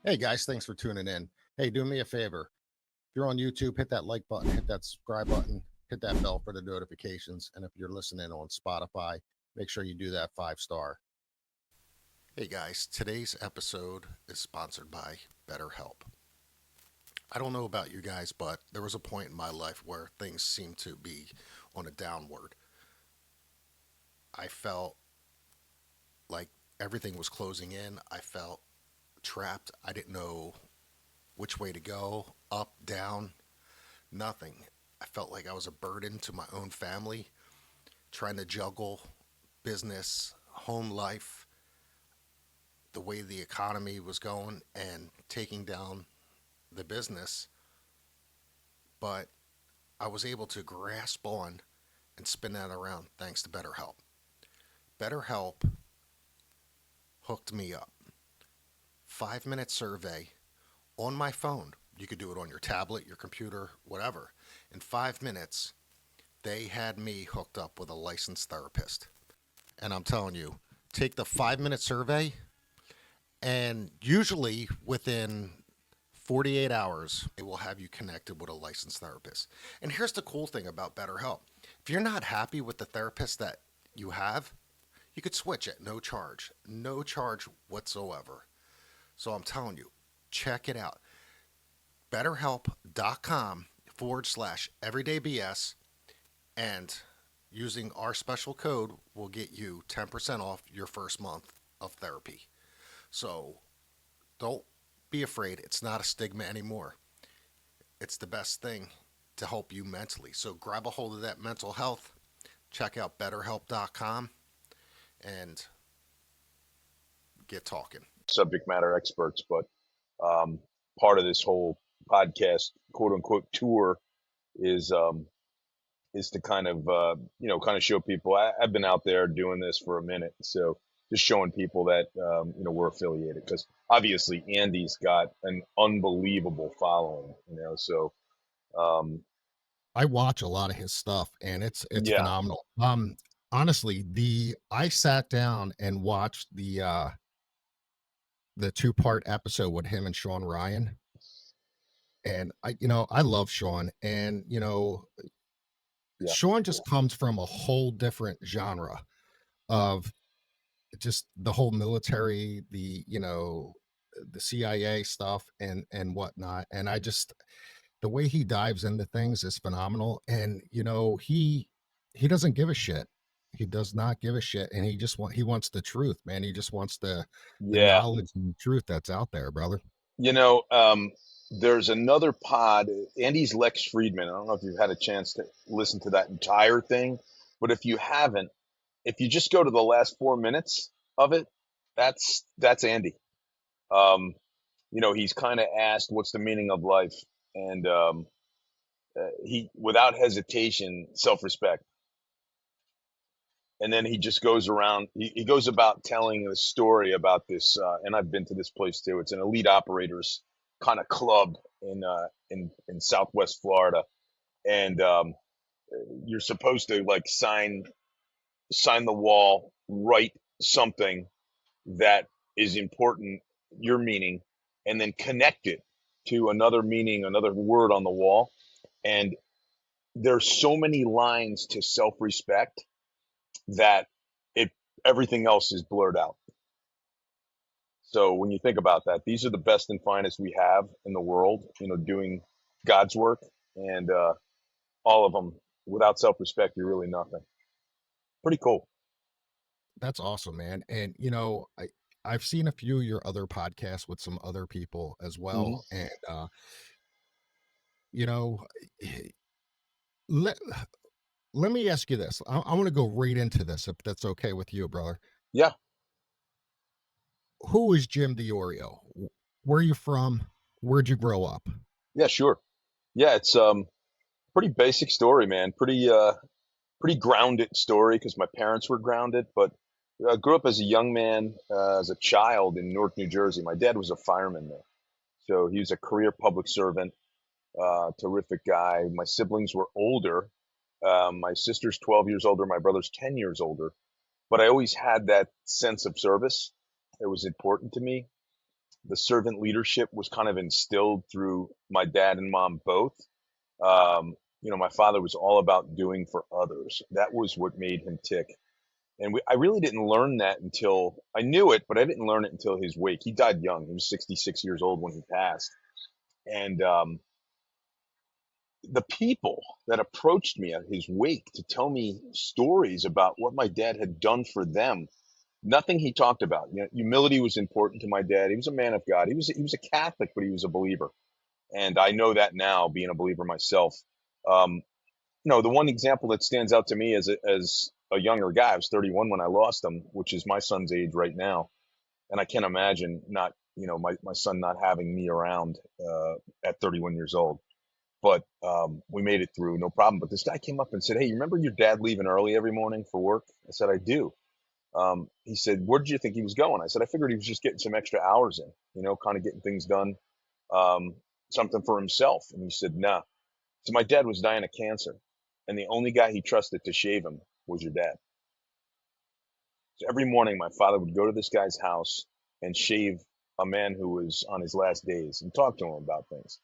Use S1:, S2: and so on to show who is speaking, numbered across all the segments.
S1: Hey guys, thanks for tuning in. Hey, do me a favor. If you're on YouTube, hit that like button, hit that subscribe button, hit that bell for the notifications. And if you're listening on Spotify, make sure you do that 5 star. Hey guys, today's episode is sponsored by BetterHelp. I don't know about you guys, but there was a point in my life where things seemed to be on a downward. I felt like everything was closing in. I felt trapped. I didn't know which way to go, up, down, nothing. I felt like I was a burden to my own family, trying to juggle business, home life, the way the economy was going, and taking down the business. But I was able to grasp on and spin that around thanks to BetterHelp. BetterHelp hooked me up. 5 minute survey on my phone. You could do it on your tablet, your computer, whatever. In 5 minutes, they had me hooked up with a licensed therapist. And I'm telling you, take the 5 minute survey, and usually within 48 hours, it will have you connected with a licensed therapist. And here's the cool thing about BetterHelp: if you're not happy with the therapist that you have, you could switch at no charge whatsoever. So I'm telling you, check it out. BetterHelp.com/everydaybs, and using our special code will get you 10% off your first month of therapy. So don't be afraid. It's not a stigma anymore. It's the best thing to help you mentally. So grab a hold of that mental health. Check out betterhelp.com and get talking.
S2: Subject matter experts, but part of this whole podcast, quote unquote, tour is to kind of kind of show people. I've been out there doing this for a minute, so just showing people that we're affiliated, because obviously Andy's got an unbelievable following, so
S1: I watch a lot of his stuff, and it's
S2: yeah.
S1: phenomenal. Honestly, the I sat down and watched the 2 part episode with him and Sean Ryan. And I love Sean, and
S2: Yeah.
S1: Sean just comes from a whole different genre of just the whole military, the CIA stuff and whatnot. And I just the way he dives into things is phenomenal. And he doesn't give a shit. He does not give a shit, and he wants the truth, man. He just wants the
S2: Yeah.
S1: knowledge and the truth that's out there, brother.
S2: You know, um, there's another pod, Andy's Lex Friedman. I don't know if you've had a chance to listen to that entire thing, but if you haven't, if you just go to the last 4 minutes of it, that's Andy. Um, he's kind of asked, "What's the meaning of life?" And he, without hesitation, self-respect. And then he just goes around. He goes about telling the story about this, and I've been to this place too. It's an elite operators kind of club in Southwest Florida, and you're supposed to like sign the wall, write something that is important, your meaning, and then connect it to another meaning, another word on the wall. And there's so many lines to self-respect that it everything else is blurred out. So when you think about that, these are the best and finest we have in the world, doing God's work, and all of them, without self-respect, you're really nothing. Pretty cool.
S1: That's awesome, man. And I've seen a few of your other podcasts with some other people as
S2: Hmm.
S1: well. And you know, let let me ask you this. I want to go right into this, if that's okay with you, brother.
S2: Yeah,
S1: Who is Jim DiOrio? Where are you from? Where'd you grow up?
S2: yeah, sure. Yeah, it's pretty basic story, man. Pretty grounded story, because my parents were grounded. But I grew up as a young man, as a child in Newark, New Jersey. My dad was a fireman there, so he was a career public servant, terrific guy. My siblings were older. My sister's 12 years older. My brother's 10 years older. But I always had that sense of service. It was important to me. the servant leadership was kind of instilled through my dad and mom both. My father was all about doing for others. That was what made him tick. And I really didn't learn that until I knew it, but I didn't learn it until his wake. He died young. He was 66 years old when he passed. And the people that approached me at his wake to tell me stories about what my dad had done for them, nothing he talked about. Humility was important to my dad. He was a man of God. He was a Catholic, but he was a believer. And I know that now, being a believer myself. Um, the one example that stands out to me as a younger guy, I was 31 when I lost him, which is my son's age right now. And I can't imagine not, my son not having me around at 31 years old. But we made it through, no problem. But this guy came up and said, "Hey, you remember your dad leaving early every morning for work?" I said, "I do." He said, "Where did you think he was going?" I said, "I figured he was just getting some extra hours in, kind of getting things done, um, something for himself." And he said, "Nah." So my dad was dying of cancer, and the only guy he trusted to shave him was your dad. So every morning, my father would go to this guy's house and shave a man who was on his last days and talk to him about things,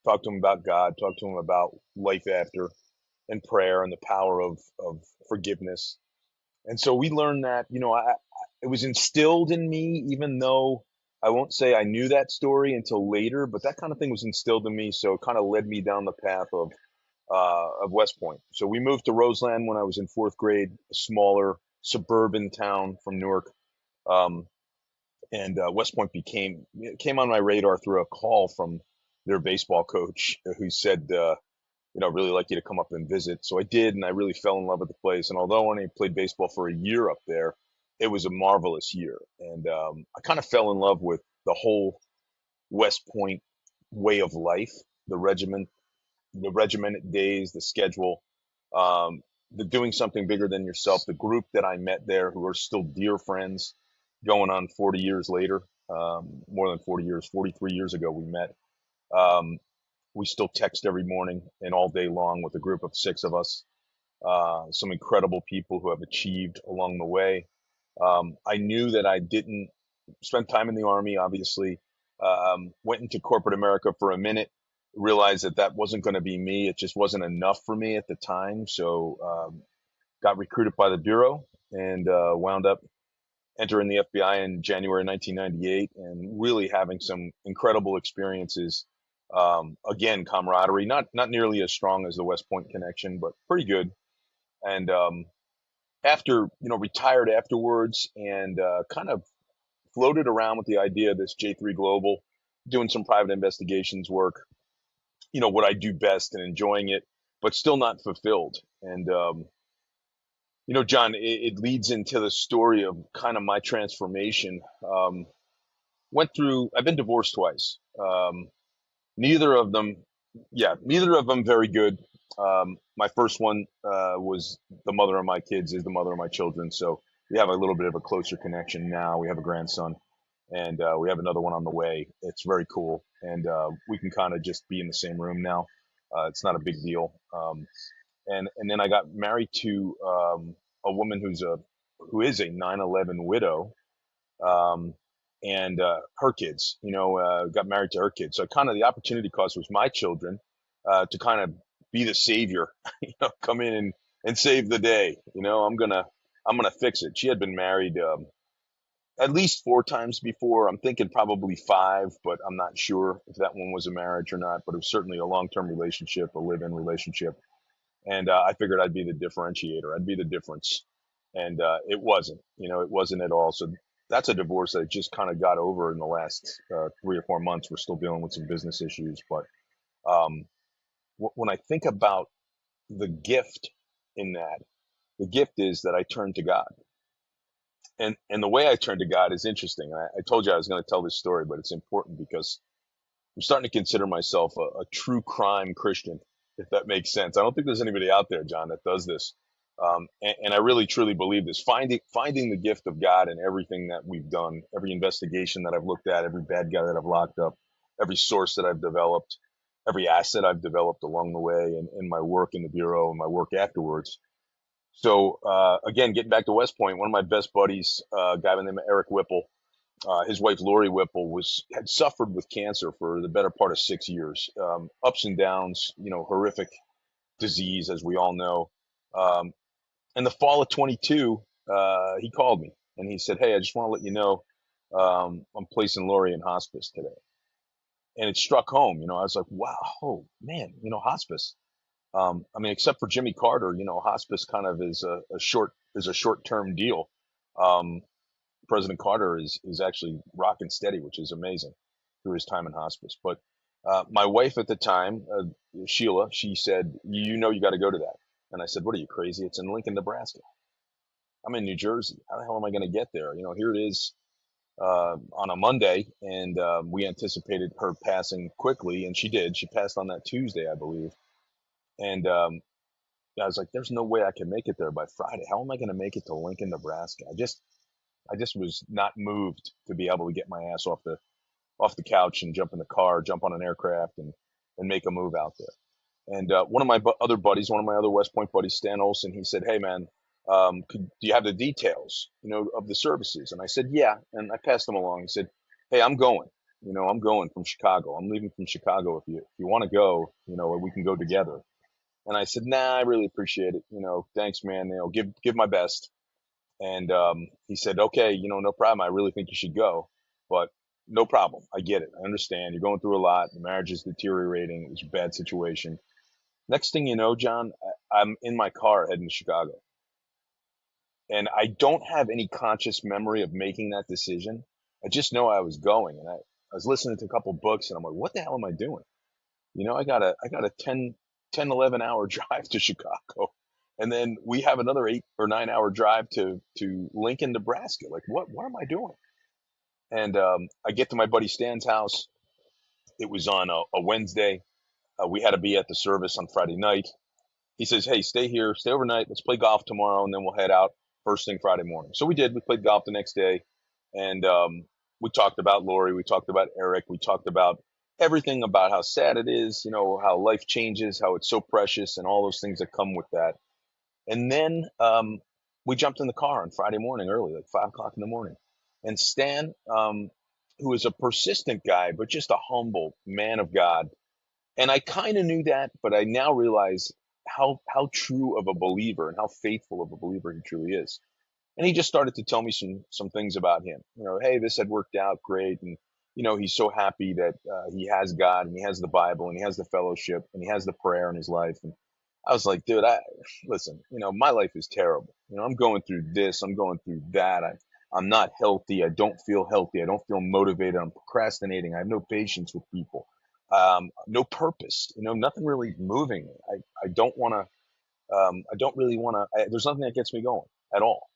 S2: talk to him about God, talk to him about life after and prayer and the power of forgiveness. And so we learned that, it was instilled in me, even though I won't say I knew that story until later, but that kind of thing was instilled in me. So it kind of led me down the path of West Point. So we moved to Roseland when I was in fourth grade, a smaller suburban town from Newark. Um, and West Point came on my radar through a call from their baseball coach who said, really like you to come up and visit. So I did, and I really fell in love with the place. And although I only played baseball for a year up there, it was a marvelous year. And I kind of fell in love with the whole West Point way of life, the regimen, the regimented days, the schedule, um, the doing something bigger than yourself. The group that I met there, who are still dear friends, going on 40 years later, more than 40 years, 43 years ago we met. Um, we still text every morning and all day long with a group of six of us. Some incredible people who have achieved along the way. I knew that I didn't spend time in the Army, obviously. Went into corporate America for a minute, realized that that wasn't going to be me. It just wasn't enough for me at the time. So got recruited by the Bureau and wound up entering the FBI in January 1998 and really having some incredible experiences. Again, camaraderie, not nearly as strong as the West Point connection, but pretty good. And after, retired afterwards and kind of floated around with the idea of this J3 Global, doing some private investigations work, what I do best and enjoying it, but still not fulfilled. And, John, it leads into the story of kind of my transformation. I've been divorced twice. Neither of them, neither of them very good. My first one was the mother of my kids, is the mother of my children. So we have a little bit of a closer connection now. We have a grandson, and we have another one on the way. It's very cool, and we can kind of just be in the same room now. It's not a big deal. And then I got married to a woman who is a 9/11 widow, um, and her kids. Got married to her kids. So kind of the opportunity cost was my children to kind of be the savior, come in and save the day. I'm gonna fix it. She had been married at least four times before. I'm thinking probably five, but I'm not sure if that one was a marriage or not. But it was certainly a long-term relationship, a live-in relationship. And I figured I'd be the differentiator. I'd be the difference. And it wasn't. It wasn't at all. So that's a divorce that I just kind of got over in the last 3 or 4 months. We're still dealing with some business issues, but um, when I think about the gift in that, the gift is that I turned to God. And the way I turned to God is interesting. I told you I was going to tell this story, but it's important because I'm starting to consider myself a true crime Christian, if that makes sense. I don't think there's anybody out there, John, that does this. And I really truly believe this. Finding the gift of God in everything that we've done, every investigation that I've looked at, every bad guy that I've locked up, every source that I've developed, every asset I've developed along the way, and in my work in the Bureau and my work afterwards. So again, getting back to West Point, one of my best buddies, a guy by the name of Eric Whipple, his wife Lori Whipple had suffered with cancer for the better part of 6 years, ups and downs, horrific disease, as we all know. Um, in the fall of 22, he called me and he said, "Hey, I just want to let you know, I'm placing Lori in hospice today." And it struck home. I was like, "Wow, oh man, hospice." I mean, except for Jimmy Carter, hospice kind of is a short term deal. Um, President Carter is actually rocking steady, which is amazing through his time in hospice. But my wife at the time, Sheila, she said, you got to go to that." And I said, "What are you, crazy? It's in Lincoln, Nebraska. I'm in New Jersey. How the hell am I going to get there? Here it is on a Monday, and we anticipated her passing quickly, and she did. She passed on that Tuesday, I believe. And I was like, there's no way I can make it there by Friday. How am I going to make it to Lincoln, Nebraska? I just was not moved to be able to get my ass off the couch and jump in the car, jump on an aircraft, and make a move out there. And one of my other buddies, one of my other West Point buddies, Stan Olson, he said, "Hey man, do you have the details, of the services?" And I said, "Yeah." And I passed him along. He said, "Hey, I'm going. I'm going from Chicago. I'm leaving from Chicago. If you want to go, we can go together." And I said, "Nah, I really appreciate it. Thanks, man. Give my best." And he said, "Okay, no problem. I really think you should go, but no problem. I get it. I understand. You're going through a lot. The marriage is deteriorating. It was a bad situation." Next thing you know, John, I'm in my car heading to Chicago, and I don't have any conscious memory of making that decision. I just know I was going, and I was listening to a couple books, and I'm like, "What the hell am I doing?" I got a 11 hour drive to Chicago. And then we have another 8 or 9 hour drive to Lincoln, Nebraska. Like, what am I doing? And I get to my buddy Stan's house. It was on a Wednesday. We had to be at the service on Friday night. He says, "Hey, stay here, stay overnight. Let's play golf tomorrow, and then we'll head out first thing Friday morning." So we did. We played golf the next day, and we talked about Lori. We talked about Eric. We talked about everything about how sad it is, how life changes, how it's so precious, and all those things that come with that. And then we jumped in the car on Friday morning early, like 5 o'clock in the morning. And Stan, who is a persistent guy, but just a humble man of God, and I kind of knew that, but I now realize how true of a believer and how faithful of a believer he truly is. And he just started to tell me some things about him. Hey, this had worked out great, and he's so happy that he has God and he has the Bible and he has the fellowship and he has the prayer in his life. And I was like, dude, listen. My life is terrible. I'm going through this, I'm going through that. I'm not healthy. I don't feel healthy. I don't feel motivated. I'm procrastinating. I have no patience with people. No purpose. Nothing really moving me. I don't want to. I don't really want to. There's nothing that gets me going at all.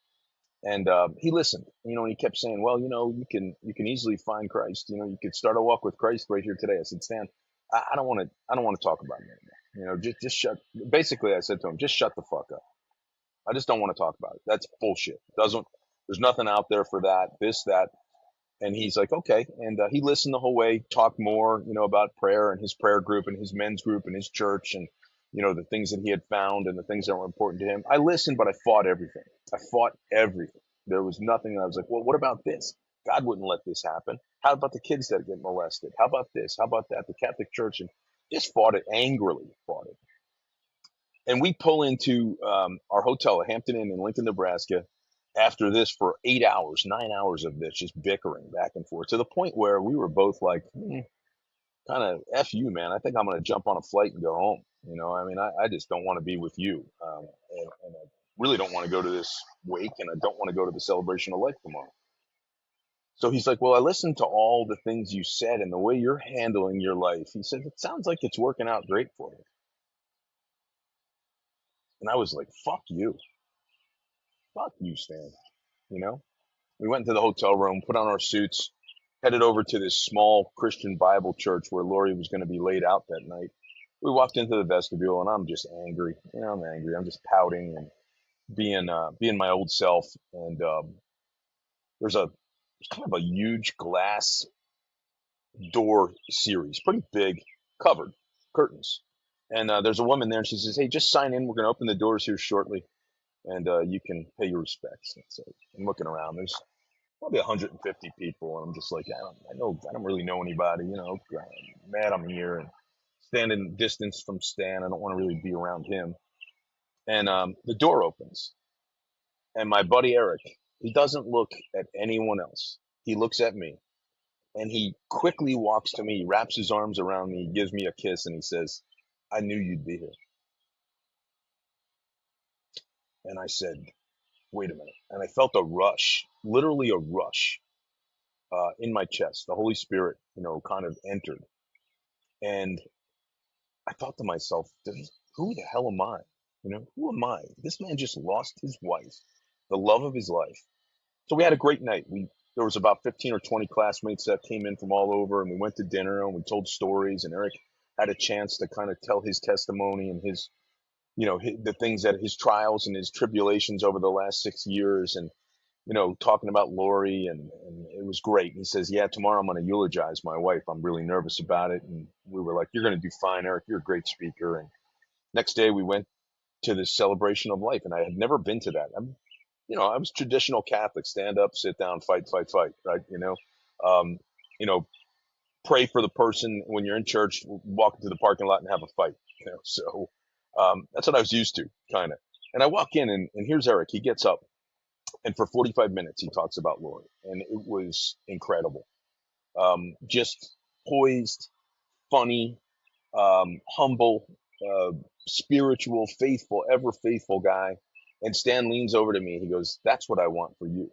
S2: And he listened, and he kept saying, "Well, you can easily find Christ. You could start a walk with Christ right here today." I said, "Stan, I don't want to. I don't want to talk about it anymore. Just shut." Basically, I said to him, "Just shut the fuck up. I just don't want to talk about it. That's bullshit. Doesn't. There's nothing out there for that. This, that." And he's like, "Okay." And he listened the whole way, talked more, about prayer and his prayer group and his men's group and his church and, the things that he had found and the things that were important to him. I listened, but I fought everything. I fought everything. There was nothing. I was like, well, what about this? God wouldn't let this happen. How about the kids that get molested? How about this? How about that? The Catholic Church, and just fought it angrily, fought it. And we pull into our hotel at Hampton Inn in Lincoln, Nebraska, after this for 8 hours, 9 hours of this, just bickering back and forth to the point where we were both like, kind of F you, man. I think I'm going to jump on a flight and go home. I mean, I just don't want to be with you. And I really don't want to go to this wake, and I don't want to go to the celebration of life tomorrow. So he's like, "Well, I listened to all the things you said and the way you're handling your life." He said, "It sounds like it's working out great for you." And I was like, "Fuck you. Fuck you, Stan." You know? We went into the hotel room, put on our suits, headed over to this small Christian Bible church where Lori was going to be laid out that night. We walked into the vestibule, and I'm just angry. I'm angry. I'm just pouting and being my old self. And there's kind of a huge glass door series, pretty big, covered curtains. And there's a woman there, and she says, "Hey, just sign in. We're going to open the doors here shortly, and you can pay your respects." And so I'm looking around. There's probably 150 people, and I'm just like, I don't really know anybody, mad I'm here and standing distance from Stan. I don't want to really be around him. And the door opens, and my buddy Eric, he doesn't look at anyone else. He looks at me, and he quickly walks to me, wraps his arms around me, gives me a kiss, and he says, "I knew you'd be here." And I said, "Wait a minute." And I felt a rush, literally a rush, in my chest. The Holy Spirit, kind of entered. And I thought to myself, who the hell am I? Who am I? This man just lost his wife, the love of his life. So we had a great night. There was about 15 or 20 classmates that came in from all over, and we went to dinner and we told stories. And Eric had a chance to kind of tell his testimony and the things that his trials and his tribulations over the last 6 years, and talking about Lori, and it was great. He says, "Yeah, tomorrow I'm going to eulogize my wife. I'm really nervous about it." And we were like, "You're going to do fine, Eric. You're a great speaker." And next day we went to this celebration of life, and I had never been to that. I was traditional Catholic: stand up, sit down, fight, fight, fight. Right? Um, you know, pray for the person when you're in church, walk into the parking lot and have a fight. So that's what I was used to, kind of. And I walk in, and here's Eric. He gets up, and for 45 minutes he talks about Lori, and it was incredible. Just poised, funny, humble, uh, spiritual, faithful, ever faithful guy. And Stan leans over to me. He goes, "That's what I want for you.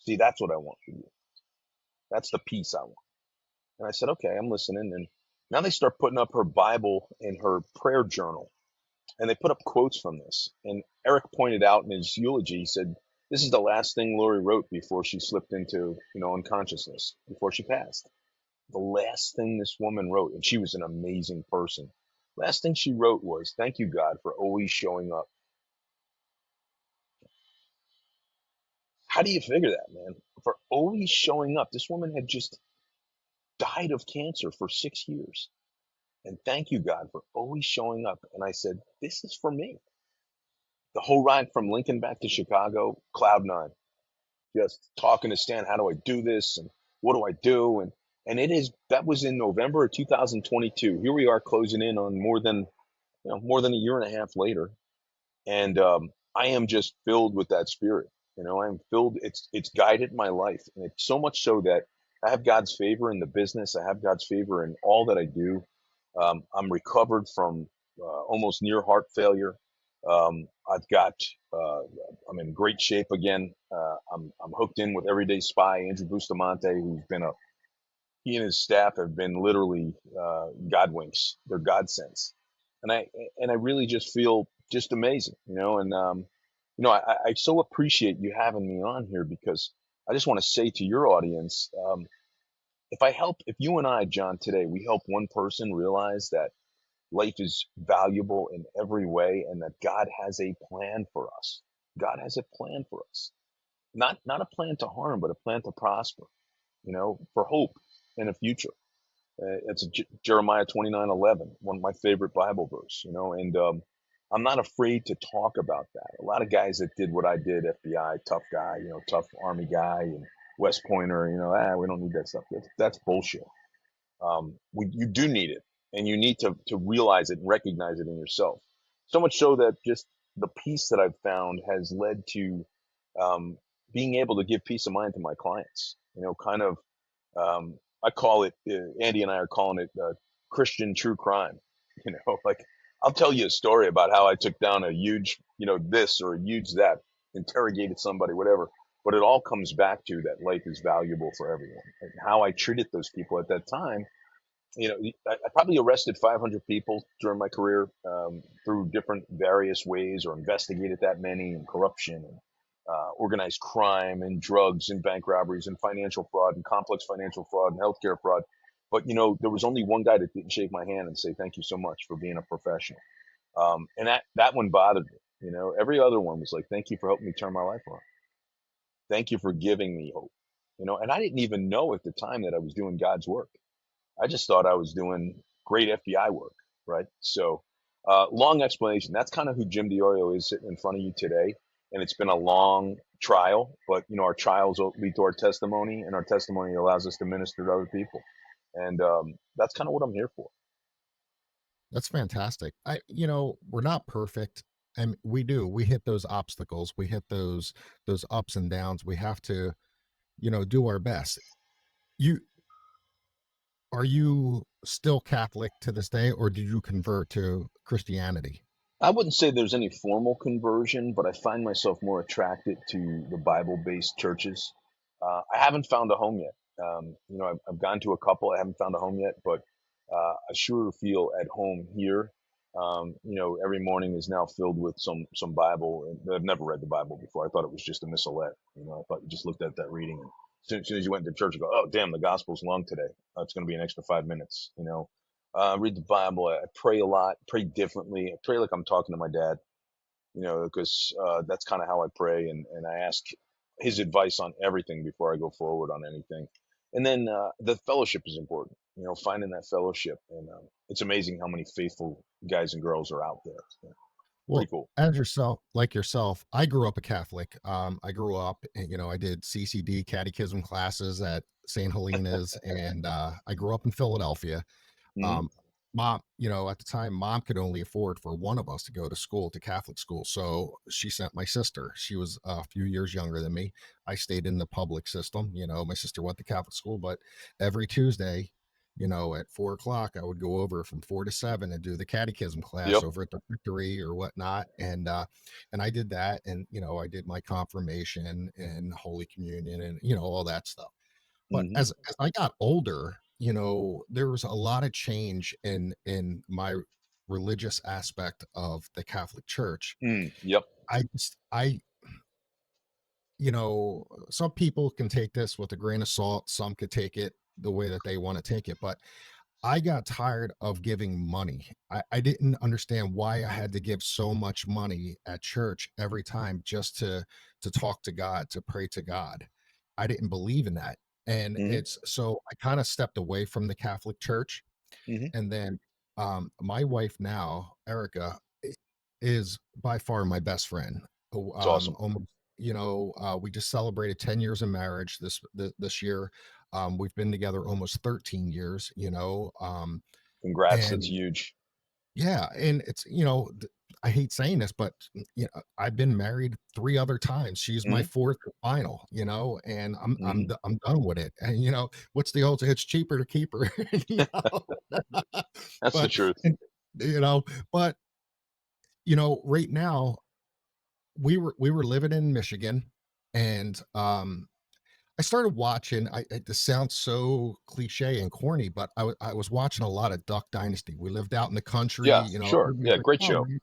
S2: See, that's what I want for you. That's the peace I want." And I said, "Okay, I'm listening." And now they start putting up her Bible and her prayer journal, and they put up quotes from this. And Eric pointed out in his eulogy, he said, "This is the last thing Lori wrote before she slipped into, unconsciousness, before she passed. The last thing this woman wrote," and she was an amazing person. Last thing she wrote was, "Thank you, God, for always showing up." How do you figure that, man? For always showing up. This woman had just died of cancer for 6 years. And thank you, God, for always showing up. And I said, this is for me. The whole ride from Lincoln back to Chicago, cloud nine, just talking to Stan, how do I do this? And what do I do? And that was in November of 2022. Here we are closing in on more than a year and a half later. And I am just filled with that spirit. I'm filled. It's guided my life, and it's so much so that I have God's favor in the business. I have God's favor in all that I do. I'm recovered from almost near heart failure. I've got. Uh, I'm in great shape again. I'm hooked in with Everyday Spy Andrew Bustamante, who's been a he and his staff have been literally God winks. They're God sense, and I really just feel just amazing, And I so appreciate you having me on here, because I just want to say to your audience, if you and I, John, today we help one person realize that life is valuable in every way, and that God has a plan for us. God has a plan for us, not a plan to harm, but a plan to prosper. For hope and a future. It's Jeremiah 29:11, one of my favorite Bible verse, and I'm not afraid to talk about that. A lot of guys that did what I did, FBI, tough guy, tough Army guy, and West Pointer, we don't need that stuff. That's bullshit. You do need it, and you need to realize it and recognize it in yourself. So much so that just the peace that I've found has led to being able to give peace of mind to my clients. Kind of I call it, Andy and I are calling it Christian true crime. Like, I'll tell you a story about how I took down a huge, this or a huge that, interrogated somebody, whatever. But it all comes back to that life is valuable for everyone, and how I treated those people at that time. I probably arrested 500 people during my career, through different various ways, or investigated that many, and corruption, and organized crime, and drugs, and bank robberies, and financial fraud, and complex financial fraud, and healthcare fraud. But there was only one guy that didn't shake my hand and say thank you so much for being a professional, and that one bothered me. Every other one was like, "Thank you for helping me turn my life around. Thank you for giving me hope." And I didn't even know at the time that I was doing God's work. I just thought I was doing great FBI work, right? So, long explanation. That's kind of who Jim DiOrio is, sitting in front of you today. and it's been a long trial, but our trials lead to our testimony, and our testimony allows us to minister to other people, and that's kind of what I'm here for.
S1: That's fantastic. We're not perfect. And we hit those obstacles. We hit those ups and downs. We have to, do our best. You Are you still Catholic to this day, or did you convert to Christianity?
S2: I wouldn't say there's any formal conversion, but I find myself more attracted to the Bible-based churches. I haven't found a home yet. I've gone to a couple. I haven't found a home yet, but I sure feel at home here. Every morning is now filled with some Bible. And I've never read the Bible before. I thought it was just a missalette. I thought you just looked at that reading, and as soon as you went to church, you go, "Oh, damn, the gospel's long today. It's going to be an extra 5 minutes." Read the Bible. I pray a lot, pray differently. I pray like I'm talking to my dad, because that's kind of how I pray. And I ask his advice on everything before I go forward on anything. And then the fellowship is important, finding that fellowship. And it's amazing how many faithful guys and girls are out there. Yeah,
S1: Well,
S2: pretty cool.
S1: as yourself, like yourself, I grew up a Catholic. I grew up, I did CCD catechism classes at St. Helena's, and I grew up in Philadelphia.
S2: Hmm.
S1: um Mom, at the time, mom could only afford for one of us to go to school, to Catholic school, so she sent my sister. She was a few years younger than me. I stayed in the public system. My sister went to Catholic school, but every Tuesday, at 4 o'clock, I would go over from 4 to 7 and do the catechism class
S2: Yep.
S1: over at the rectory or whatnot. And I did that, and I did my confirmation and Holy Communion, and all that stuff. But
S2: Hmm.
S1: as I got older, there was a lot of change in my religious aspect of the Catholic Church.
S2: Yep.
S1: I some people can take this with a grain of salt, some could take it the way that they want to take it, but I got tired of giving money. I didn't understand why I had to give so much money at church every time just to talk to God, to pray to God. I didn't believe in that. And
S2: Hmm.
S1: it's so I kind of stepped away from the Catholic Church.
S2: Hmm.
S1: And then my wife now, Erica, is by far my best friend.
S2: It's awesome.
S1: Almost, we just celebrated 10 years of marriage this year. We've been together almost 13 years,
S2: Congrats. That's
S1: and
S2: huge.
S1: yeah, and it's, I hate saying this, but I've been married 3 other times. She's my
S2: Hmm.
S1: fourth and final, and
S2: Hmm.
S1: I'm done with it. And what's the old? It's cheaper to keep her, you know.
S2: That's the
S1: but
S2: truth.
S1: and, you know, but right now we were living in Michigan, and I started watching. This sounds so cliche and corny, but I was watching a lot of Duck Dynasty. We lived out in the country,
S2: Yeah, sure.
S1: everybody's
S2: Yeah,
S1: like,
S2: great
S1: "Oh,
S2: show.
S1: man."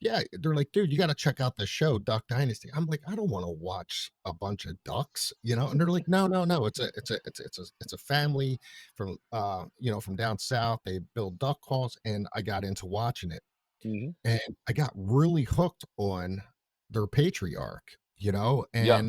S1: Yeah, they're like, "Dude, you got to check out the show, Duck Dynasty." I'm like, "I don't want to watch a bunch of ducks," and they're like, "No, no, no. It's a family from down south. They build duck calls," and I got into watching it,
S2: Hmm.
S1: and I got really hooked on their patriarch,
S2: Yeah.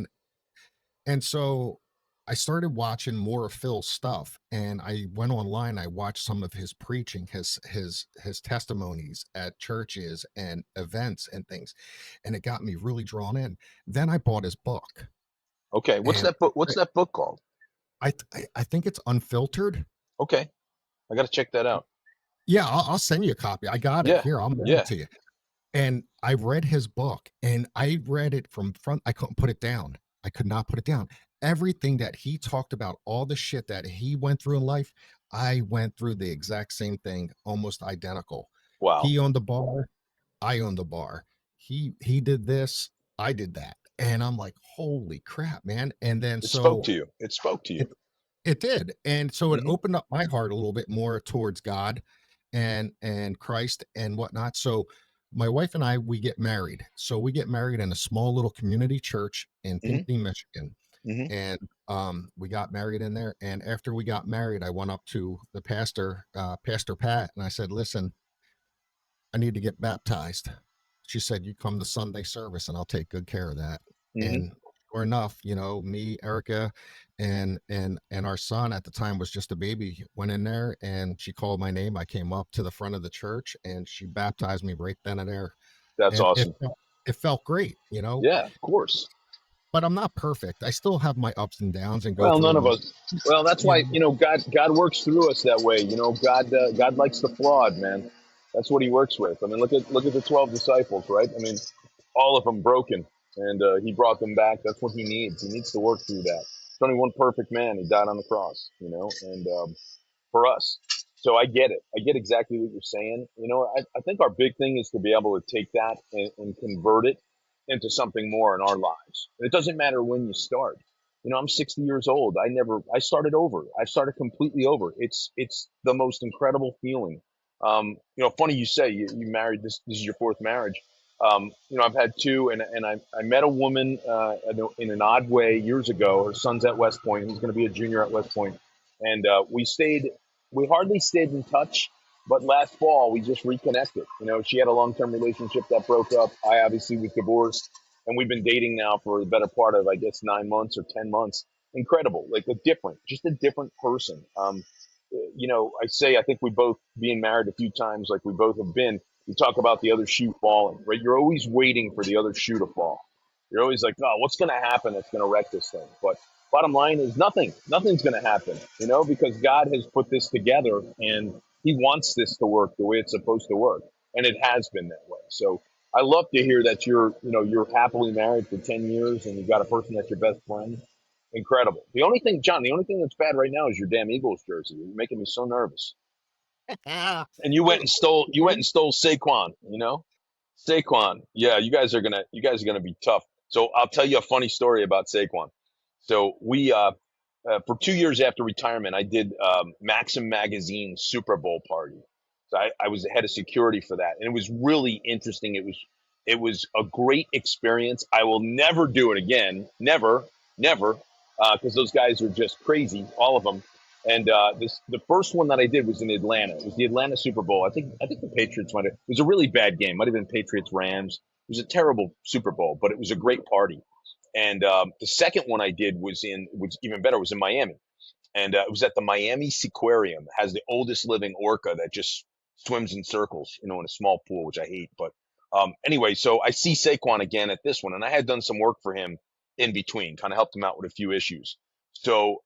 S1: and so I started watching more of Phil's stuff, and I went online. I watched some of his preaching, his testimonies at churches and events and things, and it got me really drawn in. Then I bought his book,
S2: Okay. What's
S1: and
S2: that book? What's that book called?
S1: I think it's Unfiltered.
S2: Okay. I got to check that out.
S1: Yeah, I'll send you a copy. I got it
S2: Yeah.
S1: here. I'll mail it
S2: Yeah.
S1: to you. And I read his book, and I read it from front. I couldn't put it down. I could not put it down. Everything that he talked about, all the shit that he went through in life, I went through the exact same thing, almost identical.
S2: Wow.
S1: He owned the bar, I owned the bar. He did this, I did that. And I'm like, holy crap, man. And then
S2: It spoke
S1: so
S2: to you. It spoke to you.
S1: it it did. And so it
S2: Hmm.
S1: opened up my heart a little bit more towards God and Christ and whatnot. So my wife and I, we get married. So we get married in a small little community church in
S2: Hmm.
S1: Pinckney, Michigan.
S2: Hmm.
S1: And we got married in there. And after we got married, I went up to the pastor, Pastor Pat, and I said, "Listen, I need to get baptized." She said, "You come to Sunday service and I'll take good care of that."
S2: Hmm.
S1: And sure enough, me, Erica, and our son at the time was just a baby, went in there, and she called my name. I came up to the front of the church and she baptized me right then and there.
S2: That's
S1: And
S2: awesome.
S1: it felt great, you know,
S2: Yeah, of course.
S1: but I'm not perfect. I still have my ups and downs and go
S2: Well,
S1: through
S2: none of
S1: them,
S2: us. Well, that's
S1: you
S2: why
S1: know.
S2: God works through us that way. God likes the flawed, man. That's what He works with. I mean, look at the 12 disciples, right? I mean, all of them broken, and He brought them back. That's what He needs. He needs to work through that. There's only one perfect man. He died on the cross, and for us. So I get it. I get exactly what you're saying. I think our big thing is to be able to take that and convert it into something more in our lives. And it doesn't matter when you start. I'm 60 years old. I started over. I started completely over. It's the most incredible feeling. Funny you say you married this is your fourth marriage. I've had two, and I met a woman in an odd way years ago. Her son's at West Point. He's going to be a junior at West Point, and we hardly stayed in touch, but last fall we just reconnected. She had a long-term relationship that broke up. I obviously was divorced, and we've been dating now for the better part of, I guess, 9 months or 10 months. Incredible, like just a different person. I think we both, being married a few times, like we both have been. You talk about the other shoe falling, right? You're always waiting for the other shoe to fall. You're always like, oh, what's going to happen that's going to wreck this thing? But bottom line is nothing. Nothing's going to happen, because God has put this together and He wants this to work the way it's supposed to work, and it has been that way. So I love to hear that you're happily married for 10 years and you've got a person that's your best friend. Incredible. The only thing, John, the only thing that's bad right now is your damn Eagles jersey. You're making me so nervous. And you went and stole Saquon, Saquon. Yeah, you guys are gonna be tough. So I'll tell you a funny story about Saquon. So we for 2 years after retirement, I did Maxim Magazine Super Bowl party. So I was the head of security for that, and it was really interesting. It was a great experience. I will never do it again, never, never, because those guys are just crazy, all of them. And the first one that I did was in Atlanta. It was the Atlanta Super Bowl. I think the Patriots won it. It was a really bad game. Might have been Patriots Rams. It was a terrible Super Bowl, but it was a great party. And the second one I did was even better. Was in Miami, and it was at the Miami Seaquarium. It has the oldest living orca that just swims in circles, in a small pool, which I hate. But anyway, so I see Saquon again at this one, and I had done some work for him in between, kind of helped him out with a few issues. So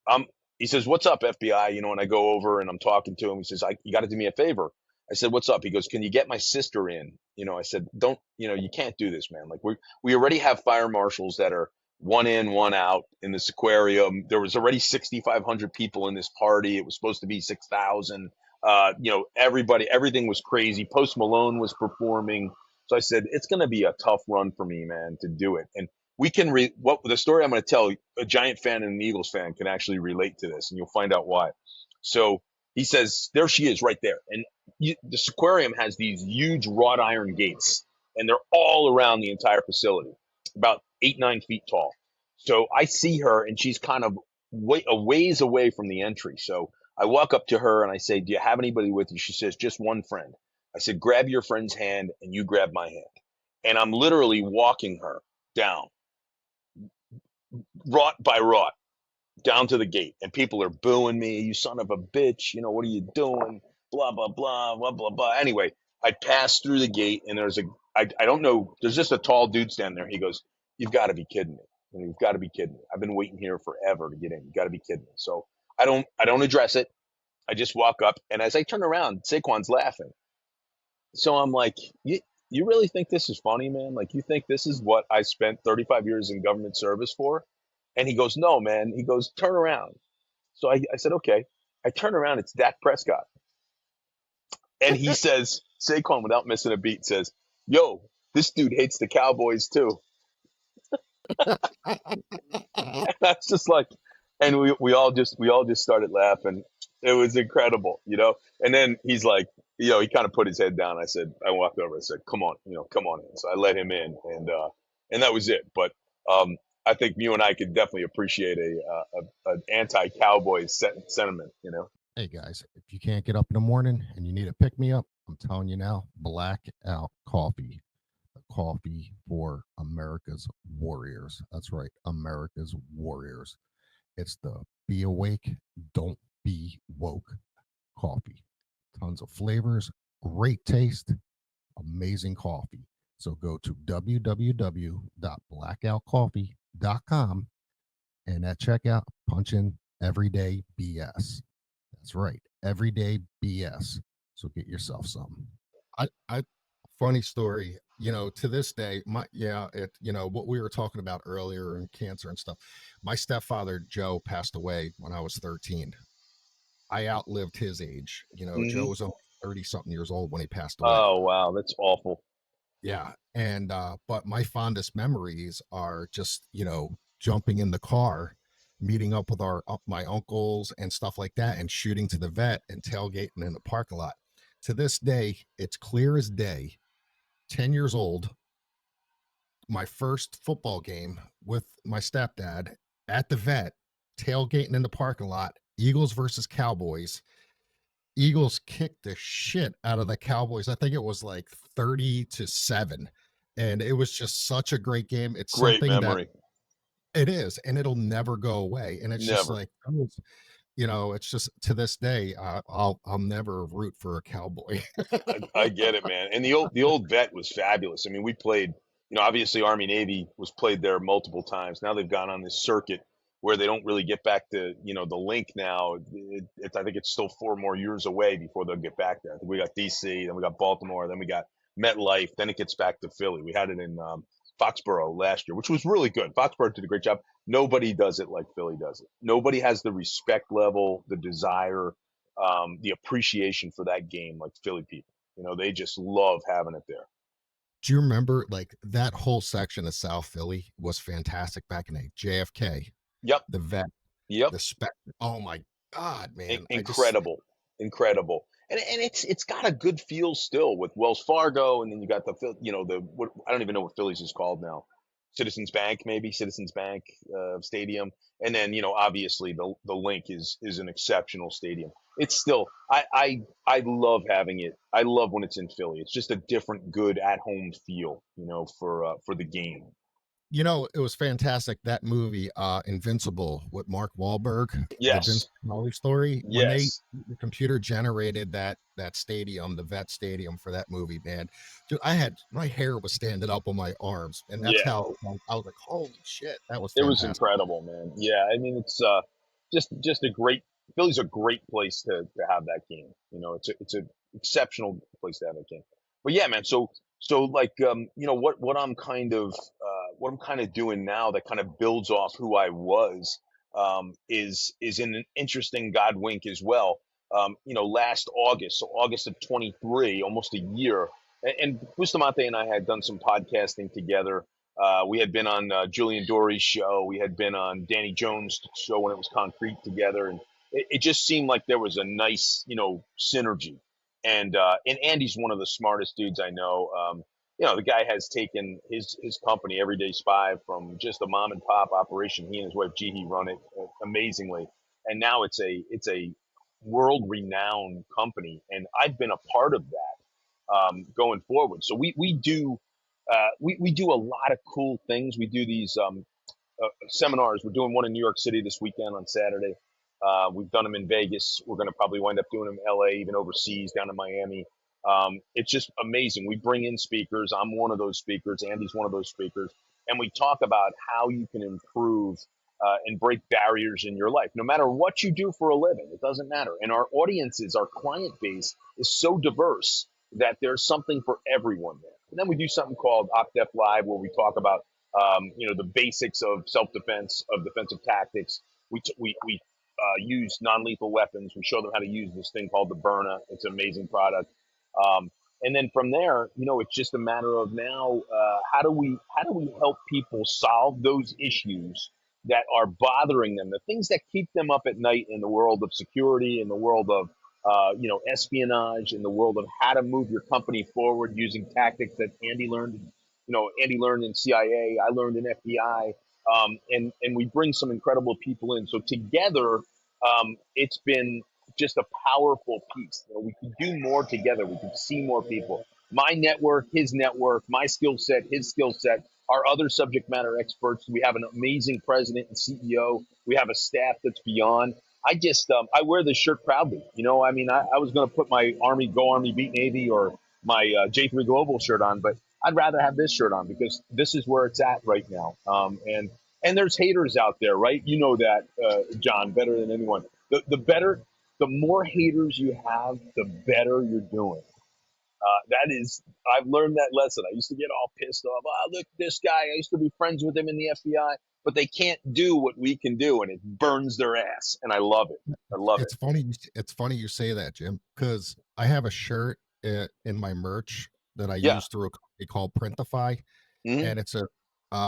S2: I'm he says, "What's up, FBI?" And I go over and I'm talking to him. He says, "You got to do me a favor." I said, "What's up?" He goes, "Can you get my sister in?" I said, "Don't, you can't do this, man. Like we already have fire marshals that are one in, one out in this aquarium. There was already 6,500 people in this party. It was supposed to be 6,000. Everything was crazy. Post Malone was performing. So I said, it's going to be a tough run for me, man, to do it. And we can what the story I'm going to tell, a Giant fan and an Eagles fan can actually relate to this, and you'll find out why. So he says, there she is right there. And the aquarium has these huge wrought iron gates, and they're all around the entire facility, about 8, 9 feet tall. So I see her, and she's kind of a ways away from the entry. So I walk up to her and I say, "Do you have anybody with you?" She says, "Just one friend." I said, "Grab your friend's hand and you grab my hand." And I'm literally walking her down, wrought by wrought, down to the gate, and people are booing me. "You son of a bitch! What are you doing?" Blah blah blah blah blah blah. Anyway, I pass through the gate, and I don't know. There's just a tall dude standing there. He goes, "You've got to be kidding me! You've got to be kidding me! I've been waiting here forever to get in. You got to be kidding me!" So I don't address it. I just walk up, and as I turn around, Saquon's laughing. So I'm like, you really think this is funny, man? Like, you think this is what I spent 35 years in government service for? And he goes, "No, man." He goes, "Turn around." So I said, "Okay." I turn around, it's Dak Prescott. And he says, Saquon, without missing a beat, says, "Yo, this dude hates the Cowboys too." And that's just like, and we all just started laughing. It was incredible, And then he's like, he kind of put his head down. I walked over. I said, "Come on, come on in." So I let him in, and that was it. But I think you and I could definitely appreciate an anti-Cowboys sentiment.
S1: Hey guys, if you can't get up in the morning and you need a pick me up, I'm telling you now, Blackout Coffee, the coffee for America's warriors. That's right, America's warriors. It's the Be Awake, Don't Be Woke coffee. Tons of flavors, great taste, amazing coffee. So go to www.blackoutcoffee.com and at checkout, punch in everyday BS. That's right, everyday BS. So get yourself some. I funny story. To this day, what we were talking about earlier and cancer and stuff. My stepfather Joe passed away when I was 13. I outlived his age. Joe
S2: Hmm.
S1: was only 30 something years old when he passed away.
S2: Oh wow, that's awful.
S1: Yeah. And but my fondest memories are just, jumping in the car, meeting up with my uncles and stuff like that, and shooting to the vet and tailgating in the parking lot. To this day, it's clear as day. 10 years old, my first football game with my stepdad at the vet, tailgating in the parking lot, Eagles versus Cowboys. Eagles kicked the shit out of the Cowboys. I think it was like 30-7. And it was just such a great game. It's
S2: Great
S1: something that
S2: memory.
S1: it is, and it'll never go away. And it's just
S2: Never.
S1: like, it's just to this day, I'll never root for a cowboy.
S2: I get it, man. And the old vet was fabulous. I mean, we played, obviously Army Navy was played there multiple times. Now they've gone on this circuit where they don't really get back to, the link now. I think it's still 4 more years away before they'll get back there. I think we got DC, then we got Baltimore, then we got MetLife, then it gets back to Philly. We had it in Foxborough last year, which was really good. Foxborough did a great job. Nobody does it like Philly does it. Nobody has the respect level, the desire, the appreciation for that game like Philly people. They just love having it there.
S1: Do you remember like that whole section of South Philly was fantastic back in the JFK,
S2: Yep.
S1: the vet,
S2: Yep.
S1: the spec. Oh my God, man.
S2: Incredible, incredible, and it's got a good feel still with Wells Fargo, and then you got I don't even know what Phillies is called now, Citizens Bank Stadium, and then obviously the Link is an exceptional stadium. It's still I love having it. I love when it's in Philly. It's just a different good at home feel, for the game.
S1: It was fantastic, that movie, Invincible with Mark Wahlberg, the Vince
S2: Yes,
S1: Kelly story. When
S2: yes,
S1: the computer generated that stadium, the vet stadium for that movie, man, dude, I had my hair was standing up on my arms, and that's
S2: yeah.
S1: how I was like, holy shit, that was
S2: It was
S1: fantastic.
S2: incredible, man. Yeah, I mean it's just a great Philly's a great place to have that game. It's a exceptional place to have that game. But yeah, man. So like what I'm kind of doing now that kind of builds off who I was is in an interesting God wink as well. Last August, so August of 23, almost a year, and Bustamante and I had done some podcasting together. We had been on Julian Dory's show. We had been on Danny Jones' show when it was Concrete together, and it just seemed like there was a nice, synergy. And Andy's one of the smartest dudes I know. The guy has taken his company, Everyday Spy, from just a mom and pop operation. He and his wife Jihi run it amazingly, and now it's a world renowned company. And I've been a part of that going forward. So we do a lot of cool things. We do these seminars. We're doing one in New York City this weekend on Saturday. We've done them in Vegas. We're going to probably wind up doing them in LA, even overseas, down in Miami. It's just amazing. We bring in speakers. I'm one of those speakers. Andy's one of those speakers. And we talk about how you can improve and break barriers in your life, no matter what you do for a living. It doesn't matter. And our audiences, our client base is so diverse that there's something for everyone there. And then we do something called OpDef Live, where we talk about the basics of self-defense, of defensive tactics. We use non-lethal weapons. We show them how to use this thing called the Burna. It's an amazing product. And then from there, it's just a matter of now, how do we help people solve those issues that are bothering them, the things that keep them up at night in the world of security, in the world of espionage, in the world of how to move your company forward using tactics that Andy learned in CIA, I learned in FBI, and we bring some incredible people in. So together, it's been just a powerful piece. We could do more together. We could see more people. My network, his network, my skill set, his skill set, our other subject matter experts. We have an amazing president and CEO. We have a staff that's beyond. I wear this shirt proudly. I mean, I was going to put my Army, go Army, beat Navy, or J3 Global shirt on, but I'd rather have this shirt on because this is where it's at right now. And there's haters out there, right? You know that, John, better than anyone. The more haters you have, the better you're doing. I've learned that lesson. I used to get all pissed off. Oh, look, this guy, I used to be friends with him in the FBI, but they can't do what we can do, and it burns their ass. And I love it. I love it.
S1: It's funny. It's funny you say that, Jim, because I have a shirt in my merch that I
S2: Yeah.
S1: use through a company called Printify,
S2: Hmm.
S1: and it's a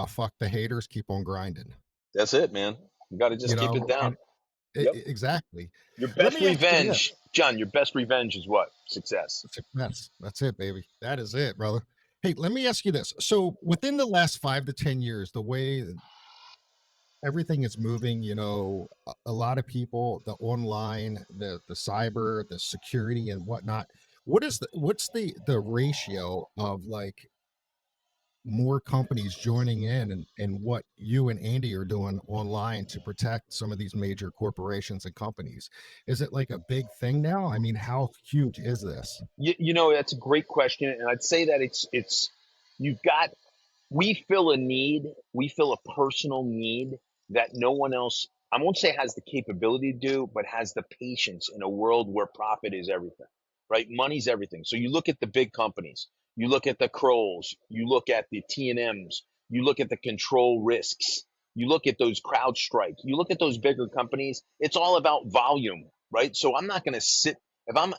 S1: "fuck the haters, keep on grinding."
S2: That's it, man. You got to
S1: You
S2: just keep it
S1: know,
S2: down.
S1: and
S2: Yep.
S1: exactly.
S2: Your
S1: Let
S2: best
S1: me ask you this:
S2: revenge, John, your best revenge is what? Success.
S1: success. That's it, baby. That is it, brother. Hey, let me ask you this: so, within the last 5 to 10 years, the way everything is moving, a lot of people, the online, the cyber, the security and whatnot, what's the ratio of like more companies joining in, and what you and Andy are doing online to protect some of these major corporations and companies? Is it like a big thing now? I mean, how huge is this?
S2: That's a great question, and I'd say that it's you've got we fill a need, we fill a personal need that no one else, I won't say has the capability to do, but has the patience in a world where profit is everything, right? Money's everything. So you look at the big companies, you look at the Kroll's, you look at the T&Ms, you look at the control risks, you look at those CrowdStrike, you look at those bigger companies, it's all about volume, right? So I'm not going to sit, an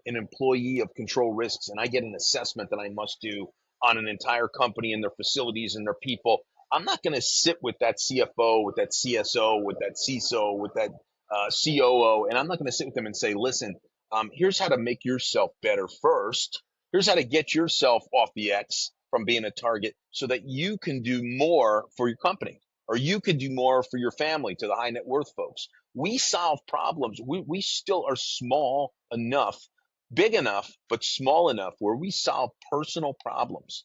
S2: employee of control risks and I get an assessment that I must do on an entire company and their facilities and their people. I'm not going to sit with that CFO, with that CSO, with that CISO, with that COO, and I'm not going to sit with them and say, listen, here's how to make yourself better first. Here's how to get yourself off the X from being a target so that you can do more for your company or you can do more for your family to the high net worth folks. We solve problems. We still are small enough, big enough, but small enough where we solve personal problems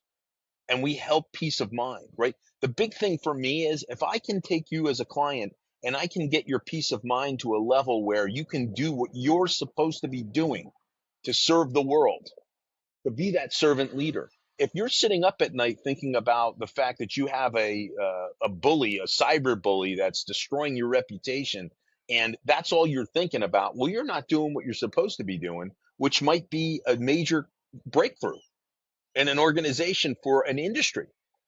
S2: and we help peace of mind, right? The big thing for me is if I can take you as a client and I can get your peace of mind to a level where you can do what you're supposed to be doing to serve the world, to be that servant leader. If you're sitting up at night thinking about the fact that you have a bully, a cyber bully that's destroying your reputation, and that's all you're thinking about, well, you're not doing what you're supposed to be doing, which might be a major breakthrough in an organization for an industry.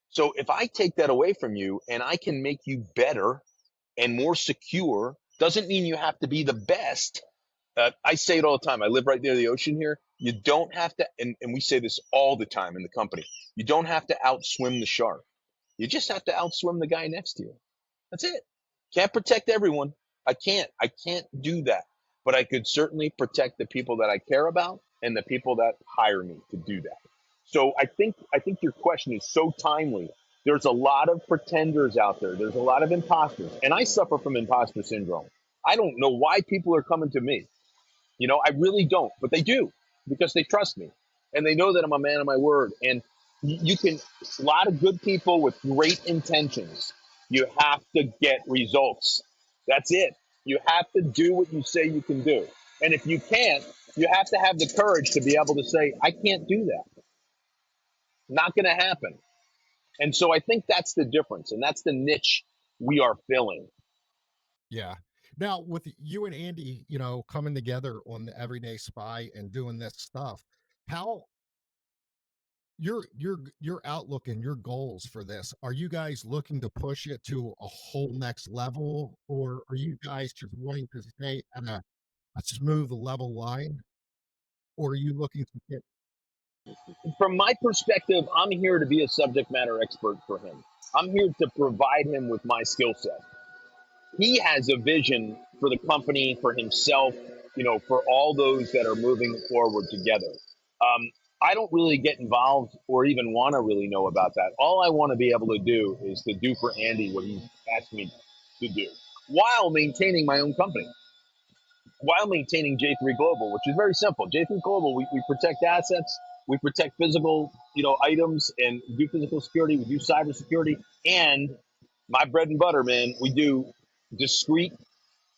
S2: So if I take that away from you and I can make you better and more secure, doesn't mean you have to be the best. I say it all the time. I live right near the ocean here. You don't have to, and we say this all the time in the company, you don't have to outswim the shark. You just have to outswim the guy next to you. That's it. Can't protect everyone. I can't. I can't do that. But I could certainly protect the people that I care about and the people that hire me to do that. So I think your question is so timely. There's a lot of pretenders out there. There's a lot of imposters, and I suffer from imposter syndrome. I don't know why people are coming to me. I really don't, but they do because they trust me and they know that I'm a man of my word. And you can, a lot of good people with great intentions. You have to get results. That's it. You have to do what you say you can do. And if you can't, you have to have the courage to be able to say, I can't do that. Not going to happen. And so I think that's the difference. And that's the niche we are filling.
S1: Yeah. Now, with you and Andy, coming together on the Everyday Spy and doing this stuff, how your outlook and your goals for this, are you guys looking to push it to a whole next level, or are you guys just wanting to stay at a smooth level line, or are you looking to get?
S2: From my perspective, I'm here to be a subject matter expert for him. I'm here to provide him with my skill set. He has a vision for the company, for himself, for all those that are moving forward together. I don't really get involved or even want to really know about that. All I want to be able to do is to do for Andy what he's asked me to do while maintaining my own company, while maintaining J3 Global, which is very simple. J3 Global, we protect assets, we protect physical, items and do physical security, we do cyber security, and my bread and butter, man, we do discrete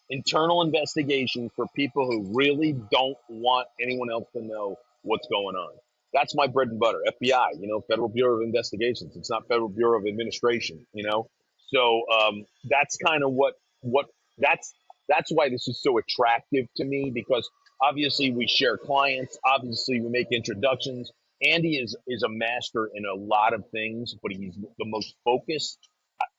S2: internal investigation for people who really don't want anyone else to know what's going on. That's my bread and butter. FBI, Federal Bureau of Investigations. It's not Federal Bureau of Administration, So that's kind of what that's that's why this is so attractive to me, because obviously we share clients, obviously we make introductions. Andy is a master in a lot of things, but he's the most focused.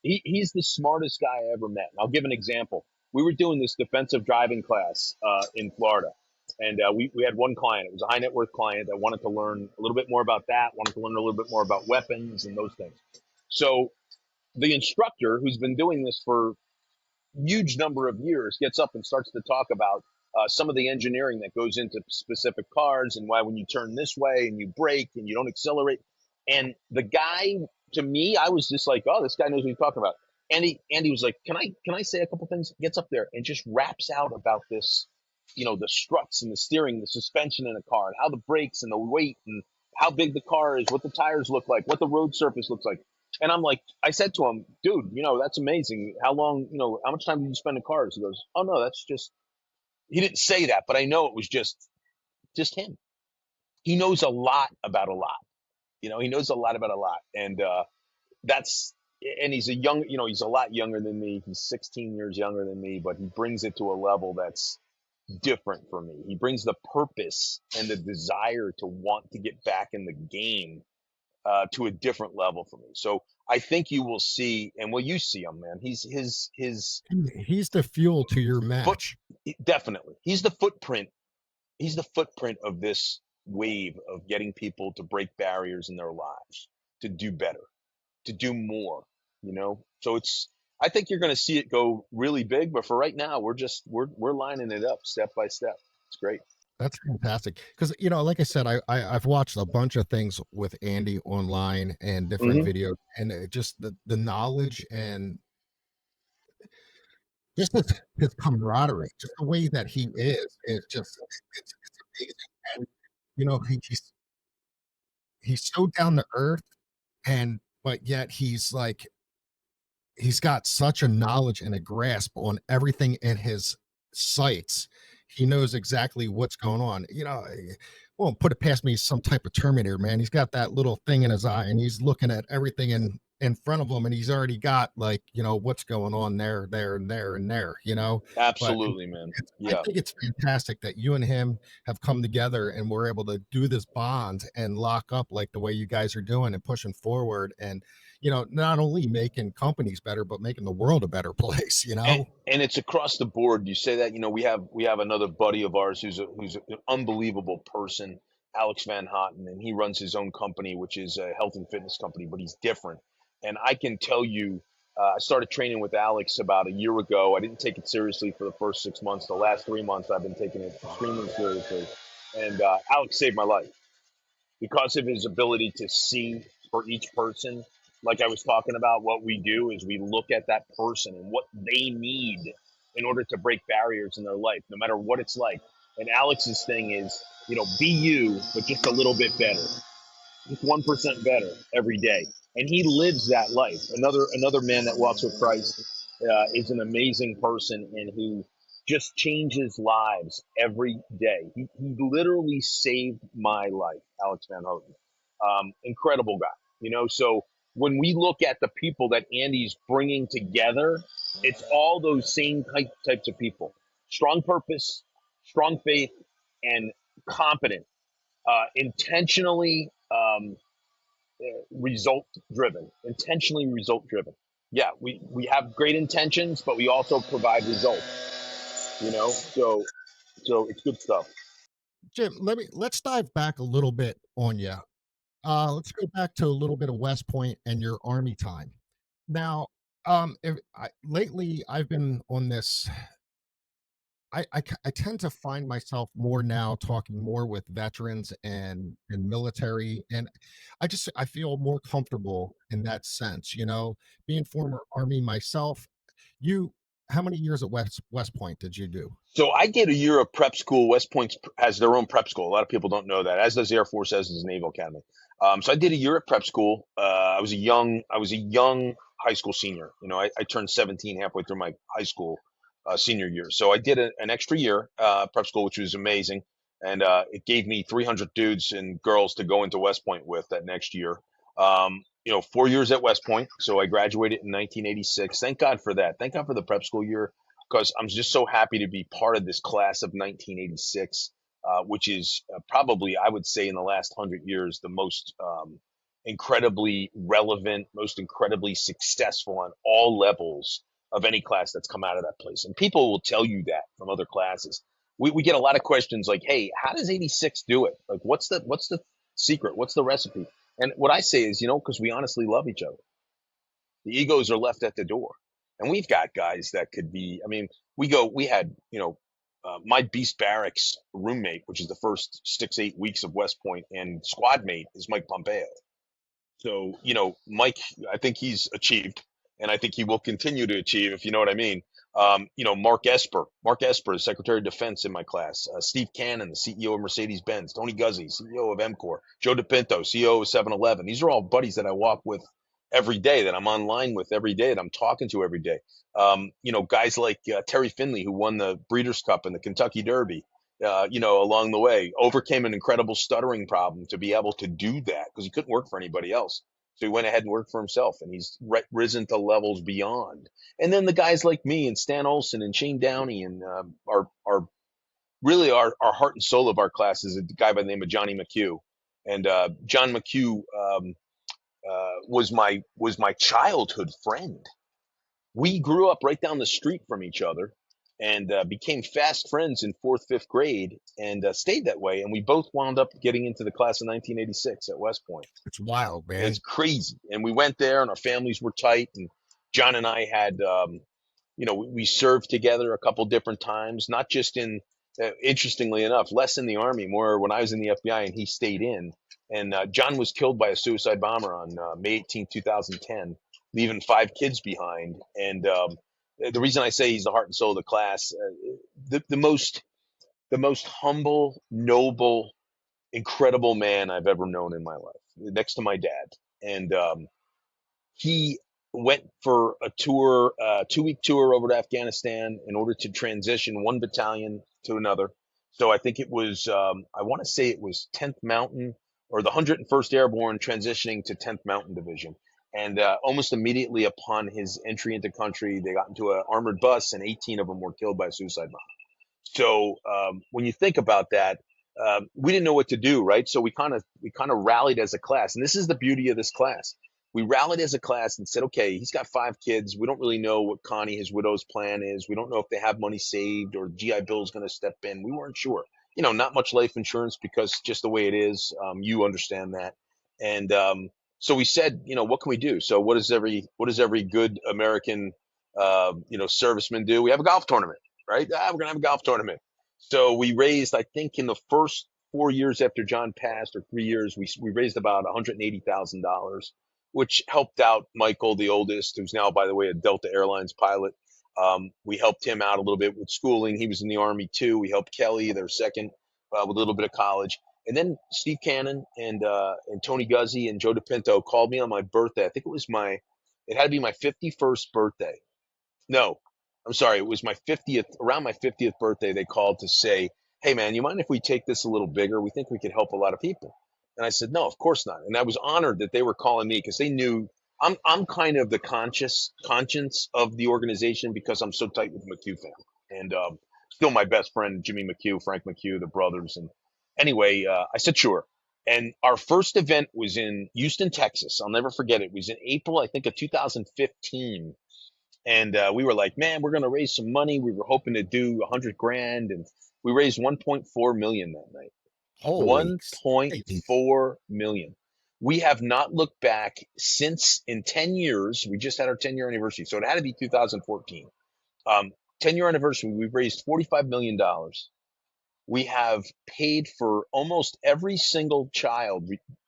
S2: He's the smartest guy I ever met. And I'll give an example. We were doing this defensive driving class in Florida, and we had one client. It was a high net worth client that wanted to learn a little bit more about that, wanted to learn a little bit more about weapons and those things. So the instructor, who's been doing this for huge number of years, gets up and starts to talk about some of the engineering that goes into specific cars, and why when you turn this way and you brake and you don't accelerate. And the guy, to me, I was just like, oh, this guy knows what he's talking about. Andy was like, can I say a couple things? Gets up there and just raps out about this, the struts and the steering, the suspension in a car, and how the brakes and the weight and how big the car is, what the tires look like, what the road surface looks like. And I'm like, I said to him, dude, that's amazing. How long, how much time did you spend in cars? He goes, oh no, that's just, he didn't say that, but I know it was just him. He knows a lot about a lot. He knows a lot about a lot. And and he's he's a lot younger than me. He's 16 years younger than me, but he brings it to a level that's different for me. He brings the purpose and the desire to want to get back in the game to a different level for me. So I think you will see, and you see him, man. He's
S3: the fuel to your
S2: foot,
S3: match.
S2: definitely. He's the footprint. He's the footprint of this wave of getting people to break barriers in their lives, to do better, to do more. So I think you're going to see it go really big. But for right now, we're lining it up step by step. It's great.
S3: That's fantastic. Because, like I said, I've watched a bunch of things with Andy online and different videos, and just the knowledge and just his camaraderie, just the way that he is just, it's amazing. And, he's so down to earth, but yet he's got such a knowledge and a grasp on everything in his sights. He knows exactly what's going on. Won't put it past me, some type of Terminator, man. He's got that little thing in his eye and he's looking at everything in front of him, and he's already got what's going on there, and there.
S2: Absolutely, man. Yeah.
S3: I think it's fantastic that you and him have come together and we're able to do this bond and lock up like the way you guys are doing and pushing forward, and not only making companies better, but making the world a better place,
S2: And it's across the board. You say that, we have another buddy of ours who's an unbelievable person, Alex Van Houten, and he runs his own company, which is a health and fitness company, but he's different. And I can tell you, I started training with Alex about a year ago. I didn't take it seriously for the first 6 months. The last 3 months, I've been taking it extremely seriously. And Alex saved my life because of his ability to see for each person. Like I was talking about, what we do is we look at that person and what they need in order to break barriers in their life, no matter what it's like. And Alex's thing is, be you, but just a little bit better, just 1% better every day. And he lives that life. Another man that walks with Christ is an amazing person, and who just changes lives every day. He literally saved my life, Alex Van Houten. Incredible guy, So when we look at the people that Andy's bringing together, it's all those same types of people: strong purpose, strong faith, and competent, intentionally result driven. Intentionally result driven. Yeah, we have great intentions, but we also provide results. So it's good stuff.
S3: Jim, let's dive back a little bit on you. Let's go back to a little bit of West Point and your Army time. Now, lately I've been on this. I tend to find myself more now talking more with veterans and military, and I feel more comfortable in that sense. Being former Army myself. You, how many years at West Point did you do?
S2: So I did a year of prep school. West Point has their own prep school. A lot of people don't know that, as does the Air Force, as does the Naval Academy. So I did a year at prep school. I was a young high school senior. I turned 17 halfway through my high school senior year. So I did an extra year prep school, which was amazing. and it gave me 300 dudes and girls to go into West Point with that next year. 4 years at West Point, so I graduated in 1986. Thank God for that. Thank God for the prep school year, because I'm just so happy to be part of this class of 1986, which is probably, I would say, in the last 100 years, the most incredibly relevant, most incredibly successful on all levels of any class that's come out of that place. And people will tell you that from other classes. We get a lot of questions like, hey, how does 86 do it? Like, what's the secret? What's the recipe? And what I say is, because we honestly love each other. The egos are left at the door. And we've got guys that could be, I mean, we had, my Beast Barracks roommate, which is the first 8 weeks of West Point, and squad mate is Mike Pompeo. So, Mike, I think he's achieved, and I think he will continue to achieve, if you know what I mean. Mark Esper, is Secretary of Defense in my class. Steve Cannon, the CEO of Mercedes-Benz. Tony Guzzi, CEO of MCOR. Joe DePinto, CEO of 7-Eleven. These are all buddies that I walk with every day, that I'm online with every day, that I'm talking to every day. Guys like Terry Finley, who won the Breeders' Cup and the Kentucky Derby. Along the way, overcame an incredible stuttering problem to be able to do that because he couldn't work for anybody else. So he went ahead and worked for himself, and he's risen to levels beyond. And then the guys like me and Stan Olson and Shane Downey and our heart and soul of our class is a guy by the name of Johnny McHugh. And John McHugh was my childhood friend. We grew up right down the street from each other, and became fast friends in 4th, 5th grade, and stayed that way. And we both wound up getting into the class of 1986 at West Point.
S3: It's wild, man.
S2: It's crazy. And we went there, and our families were tight. And John and I had, we served together a couple different times, not just in, interestingly enough, less in the Army, more when I was in the FBI and he stayed in. And John was killed by a suicide bomber on May 18, 2010, leaving 5 kids behind. And the reason I say he's the heart and soul of the class, the most humble, noble, incredible man I've ever known in my life, next to my dad. And he went for a tour, 2-week tour over to Afghanistan in order to transition one battalion to another. So I think it was, I want to say it was 10th Mountain, or the 101st Airborne transitioning to 10th Mountain Division. And almost immediately upon his entry into country, they got into an armored bus, and 18 of them were killed by a suicide bomb. So when you think about that, we didn't know what to do, right? So we kind of rallied as a class, and this is the beauty of this class. We rallied as a class and said, okay, he's got 5 kids. We don't really know what Connie, his widow's plan is. We don't know if they have money saved or GI Bill is going to step in. We weren't sure. Not much life insurance because just the way it is. You understand that. And so we said, what can we do? So what does every good American, serviceman do? We have a golf tournament, right? We're going to have a golf tournament. So we raised, I think in the first 4 years after John passed, or 3 years, we raised about $180,000, which helped out Michael, the oldest, who's now, by the way, a Delta Airlines pilot. We helped him out a little bit with schooling. He was in the Army too. We helped Kelly, their second, with a little bit of college. And then Steve Cannon and Tony Guzzi and Joe DePinto called me on my birthday. I think it had to be my 51st birthday. No, I'm sorry. It was my 50th, around my 50th birthday. They called to say, hey man, you mind if we take this a little bigger? We think we could help a lot of people. And I said, no, of course not. And I was honored that they were calling me, because they knew I'm kind of the conscience of the organization, because I'm so tight with the McHugh family. And still my best friend, Jimmy McHugh, Frank McHugh, the brothers. And anyway, I said, sure. And our first event was in Houston, Texas. I'll never forget it. It was in April, I think, of 2015. And we were like, man, we're going to raise some money. We were hoping to do $100,000. And we raised 1.4 million that night.
S3: Holy
S2: 1.4 million. We have not looked back since. In 10 years. We just had our 10-year anniversary. So it had to be 2014. 10-year anniversary. We've raised $45 million. We have paid for almost every single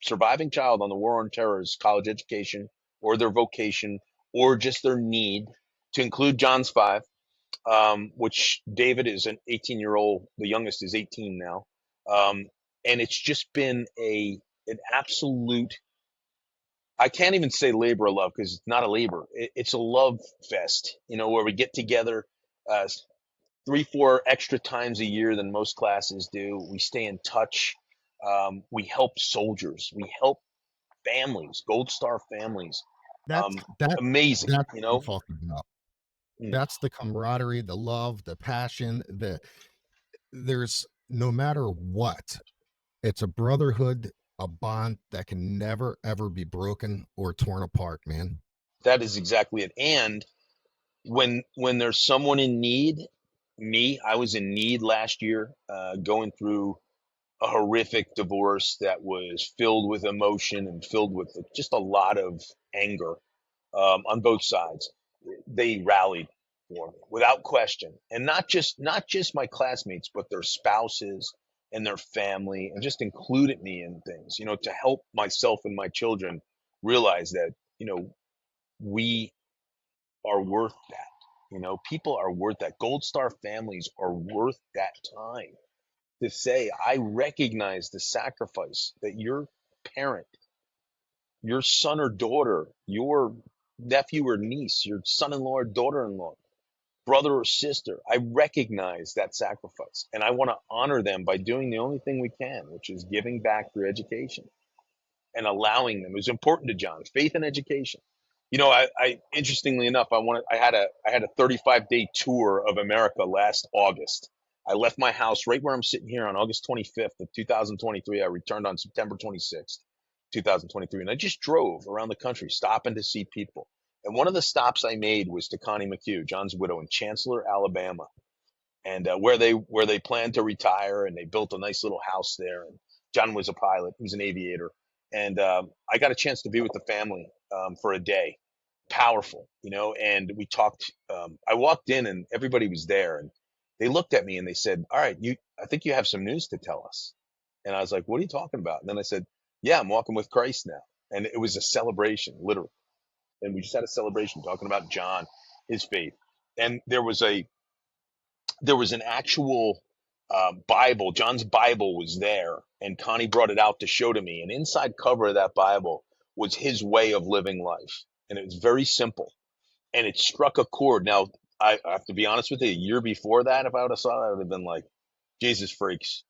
S2: surviving child on the war on terror's college education, or their vocation, or just their need, to include John's 5, which David is an 18-year-old. The youngest is 18 now. And it's just been an absolute, I can't even say labor of love, because it's not a labor. It's a love fest, where we get together. 3-4 extra times a year than most classes do. We stay in touch. We help soldiers. We help families, Gold Star families.
S3: That's that
S2: Amazing,
S3: that's
S2: you
S3: what I'm
S2: know.
S3: talking about.
S2: Mm.
S3: That's the camaraderie, the love, the passion, there's no matter what, it's a brotherhood, a bond that can never ever be broken or torn apart, man.
S2: That is exactly it. And when there's someone in need, I was in need last year, going through a horrific divorce that was filled with emotion and filled with just a lot of anger, on both sides. They rallied for me without question, and not just my classmates, but their spouses and their family, and just included me in things, to help myself and my children realize that, we are worth that. People are worth that. Gold Star families are worth that time to say, I recognize the sacrifice that your parent, your son or daughter, your nephew or niece, your son in law or daughter in law, brother or sister, I recognize that sacrifice. And I want to honor them by doing the only thing we can, which is giving back through education and allowing them. It was important to John, faith and education. I interestingly enough, I had a 35-day tour of America last August. I left my house right where I'm sitting here on August 25th of 2023. I returned on September 26th, 2023, and I just drove around the country, stopping to see people. And one of the stops I made was to Connie McHugh, John's widow, in Chancellor, Alabama, and where they planned to retire, and they built a nice little house there. And John was a pilot; he was an aviator, and I got a chance to be with the family, for a day. Powerful, and we talked. I walked in, and everybody was there, and they looked at me and they said, "All right, I think you have some news to tell us." And I was like, "What are you talking about?" And then I said, "Yeah, I'm walking with Christ now." And it was a celebration, literally. And we just had a celebration talking about John, his faith. And there was an actual, Bible. John's Bible was there, and Connie brought it out to show to me. And inside cover of that Bible was his way of living life, and it was very simple, and it struck a chord. Now, I have to be honest with you. A year before that, if I would have saw that, I would have been like, Jesus freaks,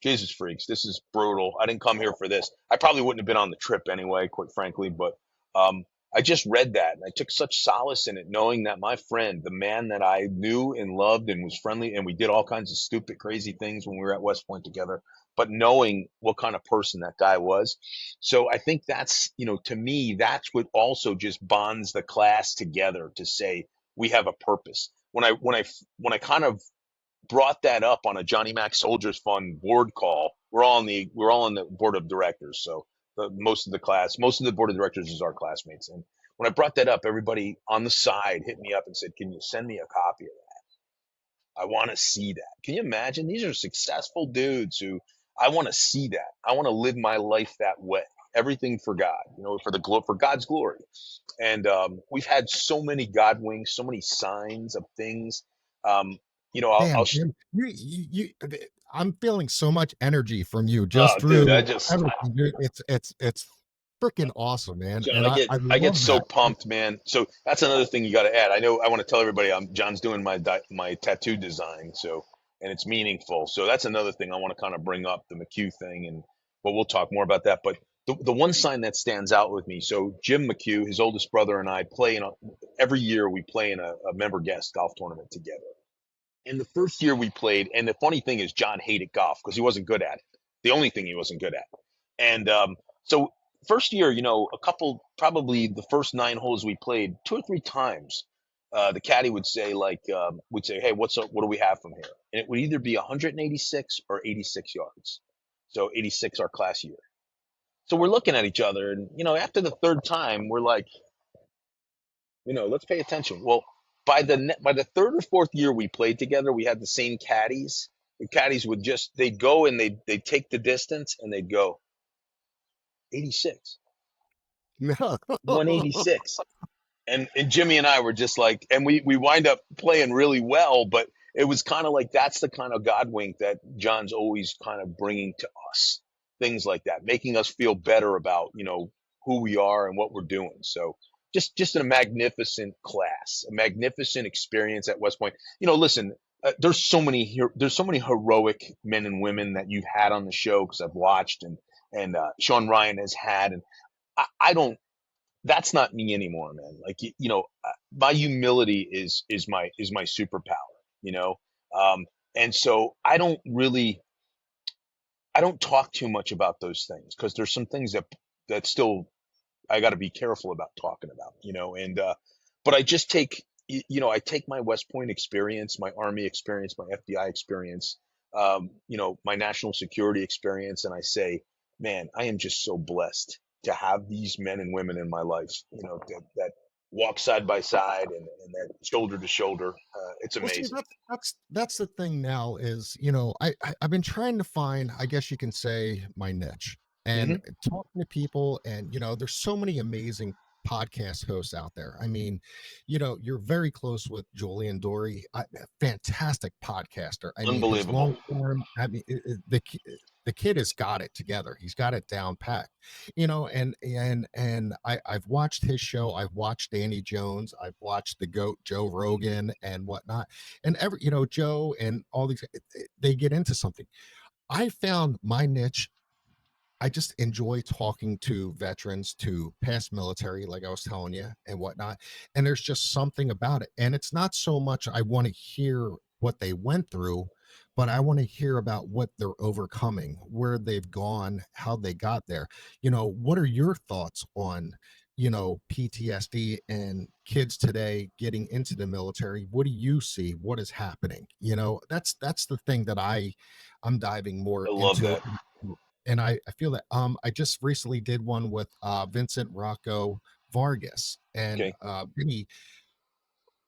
S2: Jesus freaks. This is brutal. I didn't come here for this. I probably wouldn't have been on the trip anyway, quite frankly. But I just read that, and I took such solace in it, knowing that my friend, the man that I knew and loved and was friendly, and we did all kinds of stupid, crazy things when we were at West Point together, but knowing what kind of person that guy was. So I think that's, to me, that's what also just bonds the class together, to say we have a purpose. When I kind of brought that up on a Johnny Mac Soldiers Fund board call. We're all on the board of directors, so most of the board of directors is our classmates. And when I brought that up, everybody on the side hit me up and said, "Can you send me a copy of that? I want to see that." Can you imagine? These are successful dudes who I want to see that. I want to live my life that way. Everything for God, for God's glory. And we've had so many God winks, so many signs of things. Um, I'll
S3: Man, man, I'm feeling so much energy from you
S2: oh,
S3: just
S2: dude,
S3: through everything, dude. It's freaking awesome, man,
S2: John,
S3: and I
S2: I get
S3: love
S2: so
S3: that.
S2: pumped, man. So that's another thing you got to add. I want to tell everybody, John's doing my tattoo design, and it's meaningful. So that's another thing I want to kind of bring up, the McHugh thing, but we'll talk more about that. But the one sign that stands out with me. So Jim McHugh, his oldest brother, and I every year we play in a member guest golf tournament together. And the first year we played, and the funny thing is, John hated golf because he wasn't good at it. The only thing he wasn't good at. And so first year, probably the first 9 holes we played, 2 or 3 times, the caddy would say, "Hey, what's up? What do we have from here?" And it would either be 186 or 86 yards. So 86 our class year. So we're looking at each other, and after the third time, we're like, let's pay attention. Well, by the third or fourth year we played together, we had the same caddies. The caddies they'd go and they'd take the distance, and they'd go 86, 186. And Jimmy and I were just like, and we wind up playing really well, but it was kind of like, that's the kind of God wink that John's always kind of bringing to us, things like that, making us feel better about who we are and what we're doing. So just a magnificent class, a magnificent experience at West Point. Listen, there's so many there's so many heroic men and women that you've had on the show because I've watched, and Sean Ryan has had, and I don't. That's not me anymore, man. Like my humility is my superpower. You know, and so I don't talk too much about those things because there's some things that still I got to be careful about talking about, and but I just take I take my West Point experience, my Army experience, my FBI experience, my national security experience, and I say, man, I am just so blessed to have these men and women in my life, that walk side by side and that shoulder to shoulder. It's
S3: Well, see,
S2: amazing.
S3: that's the thing now is, I've been trying to find, I guess you can say, my niche and
S2: Hmm.
S3: talking to people, and there's so many amazing podcast hosts out there. I mean, you're very close with Julian Dory, fantastic podcaster. I mean, his
S2: Unbelievable.
S3: long form. I mean, the kid has got it together. He's got it down pat. And I've watched his show. I've watched Danny Jones. I've watched the GOAT Joe Rogan and whatnot, and Joe and all these, they get into something. I found my niche. I just enjoy talking to veterans, to past military, like I was telling you, and whatnot. And there's just something about it. And it's not so much I want to hear what they went through, but I want to hear about what they're overcoming, where they've gone, how they got there. What are your thoughts on, PTSD and kids today getting into the military? What do you see? What is happening? That's the thing that I'm diving
S2: I
S3: more
S2: love
S3: into.
S2: that.
S3: And I feel that I just recently did one with Vincent Rocco Vargas, and
S2: Okay.
S3: Vinny,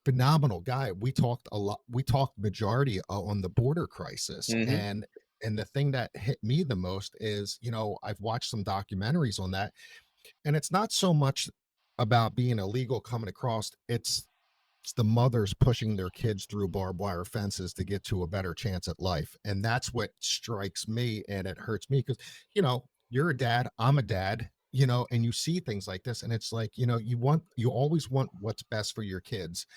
S3: phenomenal guy. We talked a lot. We talked majority on the border crisis,
S2: Hmm.
S3: and the thing that hit me the most is, I've watched some documentaries on that, and it's not so much about being illegal coming across. It's the mothers pushing their kids through barbed wire fences to get to a better chance at life. And that's what strikes me, and it hurts me because, you're a dad, I'm a dad, and you see things like this, and it's like, you always want what's best for your kids.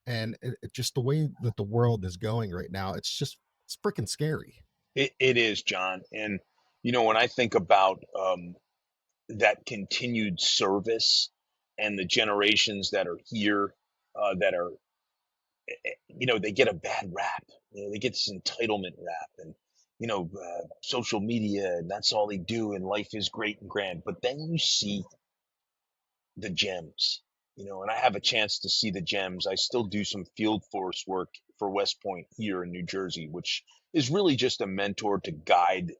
S3: And just the way that the world is going right now, it's freaking scary.
S2: It is, John, and when I think about that continued service and the generations that are here, that are they get a bad rap. They get this entitlement rap, and social media, and that's all they do, and life is great and grand. But then you see the gems, and I have a chance to see the gems. I still do some field force work for West Point here in New Jersey, which is really just a mentor to guide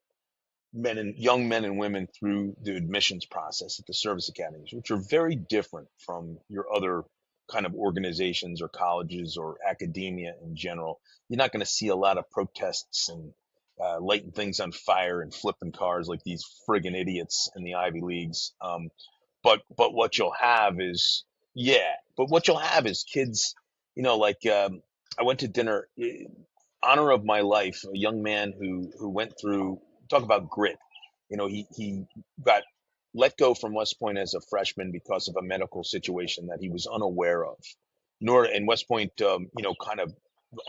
S2: young men and women through the admissions process at the service academies, which are very different from your other kind of organizations or colleges or academia in general. You're not going to see a lot of protests and lighting things on fire and flipping cars like these friggin' idiots in the Ivy Leagues. But what you'll have is yeah, but what you'll have is kids, like I went to dinner, honor of my life, a young man who went through, talk about grit. He got let go from West Point as a freshman because of a medical situation that he was unaware of. Nor in West Point, kind of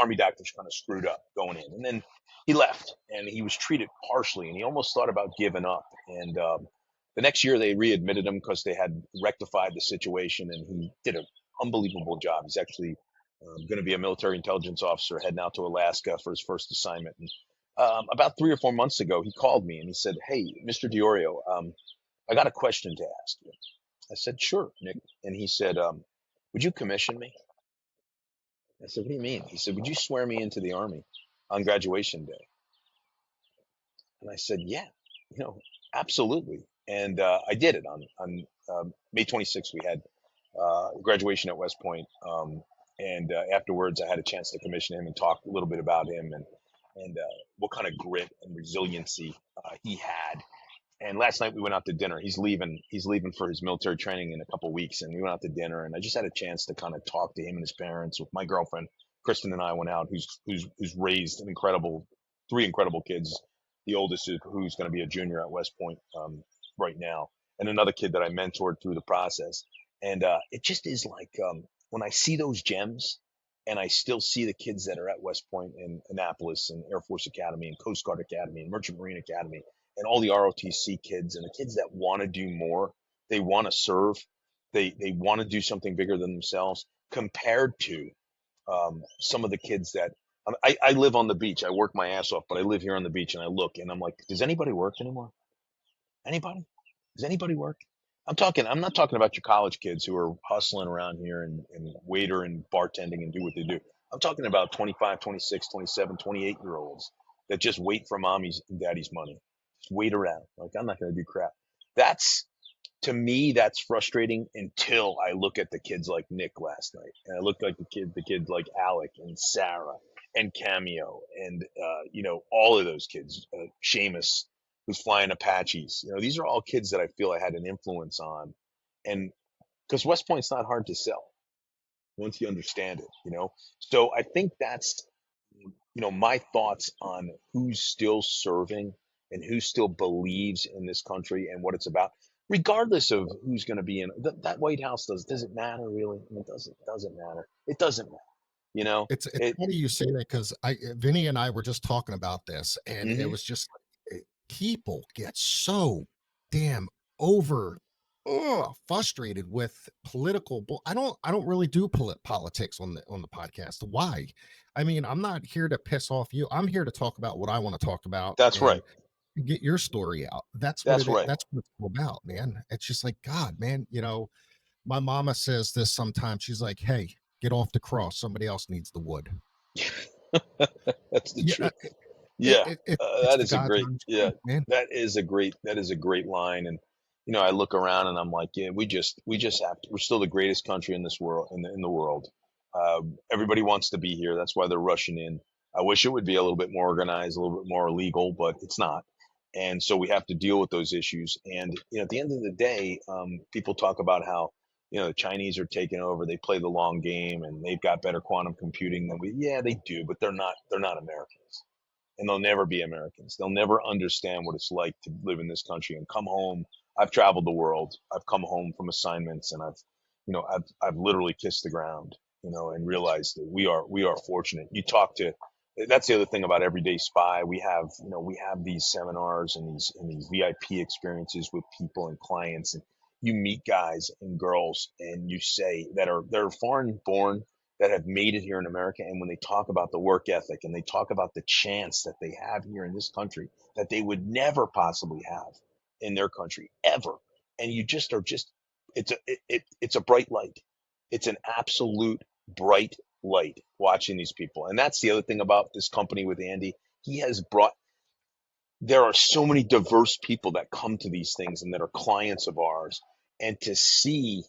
S2: Army doctors kind of screwed up going in, and then he left, and he was treated harshly, and he almost thought about giving up. And the next year, they readmitted him because they had rectified the situation, and he did an unbelievable job. He's actually going to be a military intelligence officer heading out to Alaska for his first assignment. And about 3 or 4 months ago, he called me and he said, "Hey, Mr. DiOrio, I got a question to ask you." I said, "Sure, Nick." And he said, "Would you commission me?" I said, "What do you mean?" He said, "Would you swear me into the Army on graduation day?" And I said, "Yeah, you know, absolutely." And I did it on May 26th. We had graduation at West Point, and afterwards, I had a chance to commission him and talk a little bit about him and what kind of grit and resiliency he had. And last night we went out to dinner. He's leaving. He's leaving for his military training in a couple of weeks, and we went out to dinner. And I just had a chance to kind of talk to him and his parents. With my girlfriend, Kristen, and I went out. Who's raised three incredible kids. The oldest is who's going to be a junior at West Point right now, and another kid that I mentored through the process. And it just is like when I see those gems. And I still see the kids that are at West Point and Annapolis and Air Force Academy and Coast Guard Academy and Merchant Marine Academy and all the ROTC kids and the kids that want to do more. They want to serve. They want to do something bigger than themselves compared to some of the kids that I live on the beach. I work my ass off, but I live here on the beach and I look and I'm like, does anybody work anymore? Anybody? Does anybody work? I'm not talking about your college kids who are hustling around here and waiter and bartending and do what they do. I'm talking about 25, 26, 27, 28-year olds that just wait for mommy's and daddy's money. Just wait around. Like, I'm not going to do crap. That's, to me, that's frustrating until I look at the kids like Nick last night. And I look like the kids like Alec and Sarah and Cameo and, all of those kids, Seamus, who's flying Apaches. These are all kids that I feel I had an influence on. And because West Point's not hard to sell once you understand it. So I think that's, my thoughts on who's still serving and who still believes in this country and what it's about, regardless of who's going to be in that White House. Does it matter really? I mean, it doesn't matter. It doesn't matter.
S3: It's funny you say that, because Vinny and I were just talking about this, and it was just people get so damn over frustrated with political I don't really do politics on the podcast. Why? I mean, I'm not here to piss off you. I'm here to talk about what I want to talk about.
S2: That's
S3: and
S2: right.
S3: Get your story out. That's
S2: That's right.
S3: That's what it's all about, man. It's just like, God, man, my mama says this sometimes. She's like, hey, get off the cross. Somebody else needs the wood.
S2: That's the truth. That is a great, man. That is a great line. And, I look around and I'm like, yeah, we just have to, we're still the greatest country in this world, in the world. Everybody wants to be here. That's why they're rushing in. I wish it would be a little bit more organized, a little bit more legal, but it's not. And so we have to deal with those issues. And, at the end of the day, people talk about how, the Chinese are taking over. They play the long game and they've got better quantum computing than we. Yeah, they do, but they're not Americans, and they'll never be Americans. They'll never understand what it's like to live in this country and come home. I've traveled the world. I've come home from assignments and I've literally kissed the ground, and realized that we are fortunate. That's the other thing about Everyday Spy. We have these seminars and these VIP experiences with people and clients, and you meet guys and girls and you say that are foreign born, that have made it here in America. And when they talk about the work ethic and they talk about the chance that they have here in this country that they would never possibly have in their country ever. And you just it's a bright light. It's an absolute bright light watching these people. And that's the other thing about this company with Andy. There are so many diverse people that come to these things and that are clients of ours, and to see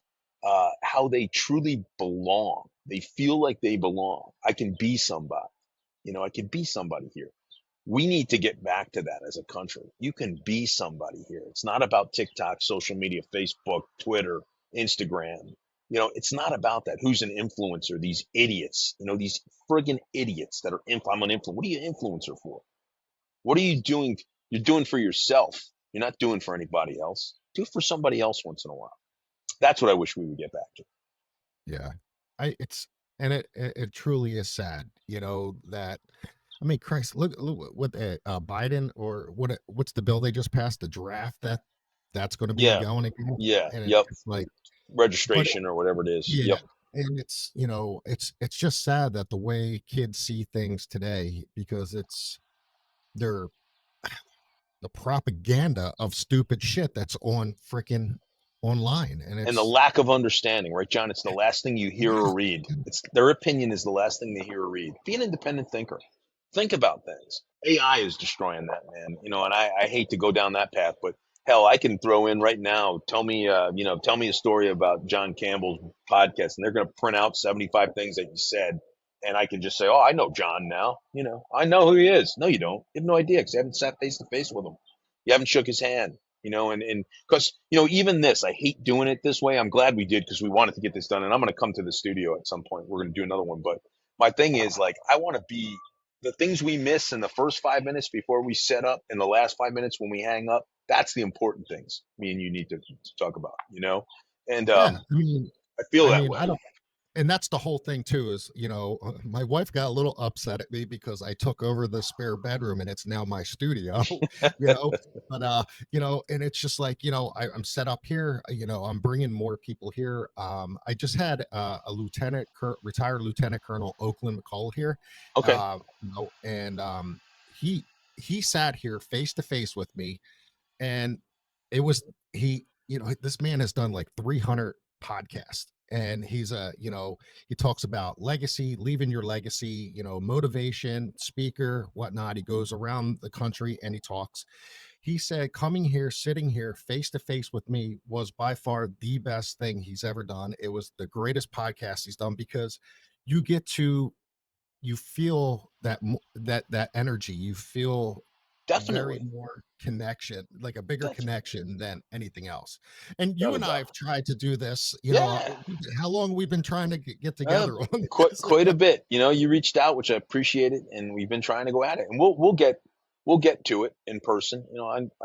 S2: how they truly belong. They feel like they belong. I can be somebody. I can be somebody here. We need to get back to that as a country. You can be somebody here. It's not about TikTok, social media, Facebook, Twitter, Instagram. It's not about that. Who's an influencer? These idiots, these friggin' idiots that are, I'm an influencer. What are you an influencer for? What are you doing? You're doing for yourself. You're not doing for anybody else. Do it for somebody else once in a while. That's what I wish we would get back to.
S3: Yeah. It truly is sad, that, I mean, Christ, look what Biden, or what's the bill they just passed, the draft that's going to be going again.
S2: Yeah.
S3: And
S2: Yep.
S3: It's like
S2: registration or whatever it is.
S3: Yeah.
S2: Yep.
S3: And it's, it's just sad that the way kids see things today, because they're the propaganda of stupid shit that's on freaking online,
S2: and the lack of understanding, right, John? It's the last thing you hear or read. It's their opinion is the last thing they hear or read. Be an independent thinker. Think about things. AI is destroying that, man. And I hate to go down that path, but hell, I can throw in right now. Tell me a story about John Campbell's podcast, and they're going to print out 75 things that you said, and I can just say, "Oh, I know John now. I know who he is." No, you don't. You have no idea, because you haven't sat face to face with him. You haven't shook his hand. And because, even this, I hate doing it this way. I'm glad we did, because we wanted to get this done. And I'm going to come to the studio at some point. We're going to do another one. But my thing is, like, I want to be the things we miss in the first 5 minutes before we set up, in the last 5 minutes when we hang up. That's the important things me and you need to talk about, And I feel that way.
S3: and that's the whole thing too is, my wife got a little upset at me because I took over the spare bedroom and it's now my studio. you know but and it's just like, I'm set up here. I'm bringing more people here. I just had a retired Lieutenant Colonel Oakland McCall here.
S2: Okay.
S3: And he sat here face to face with me, and it was this man has done like 300 podcasts, and he talks about legacy, leaving your legacy, motivation, speaker, whatnot. He goes around the country and he talks. He said coming here, sitting here face to face with me was by far the best thing he's ever done. It was the greatest podcast he's done because you get to you feel that energy. You feel very
S2: Definitely.
S3: more connection, like a bigger
S2: Def-
S3: connection than anything else. And you
S2: Without a
S3: and I
S2: doubt.
S3: have tried to do this.
S2: Yeah.
S3: How long we've been trying to get together on
S2: Quite
S3: this?
S2: quite a bit. You reached out, which I appreciated, and we've been trying to go at it, and we'll get to it in person.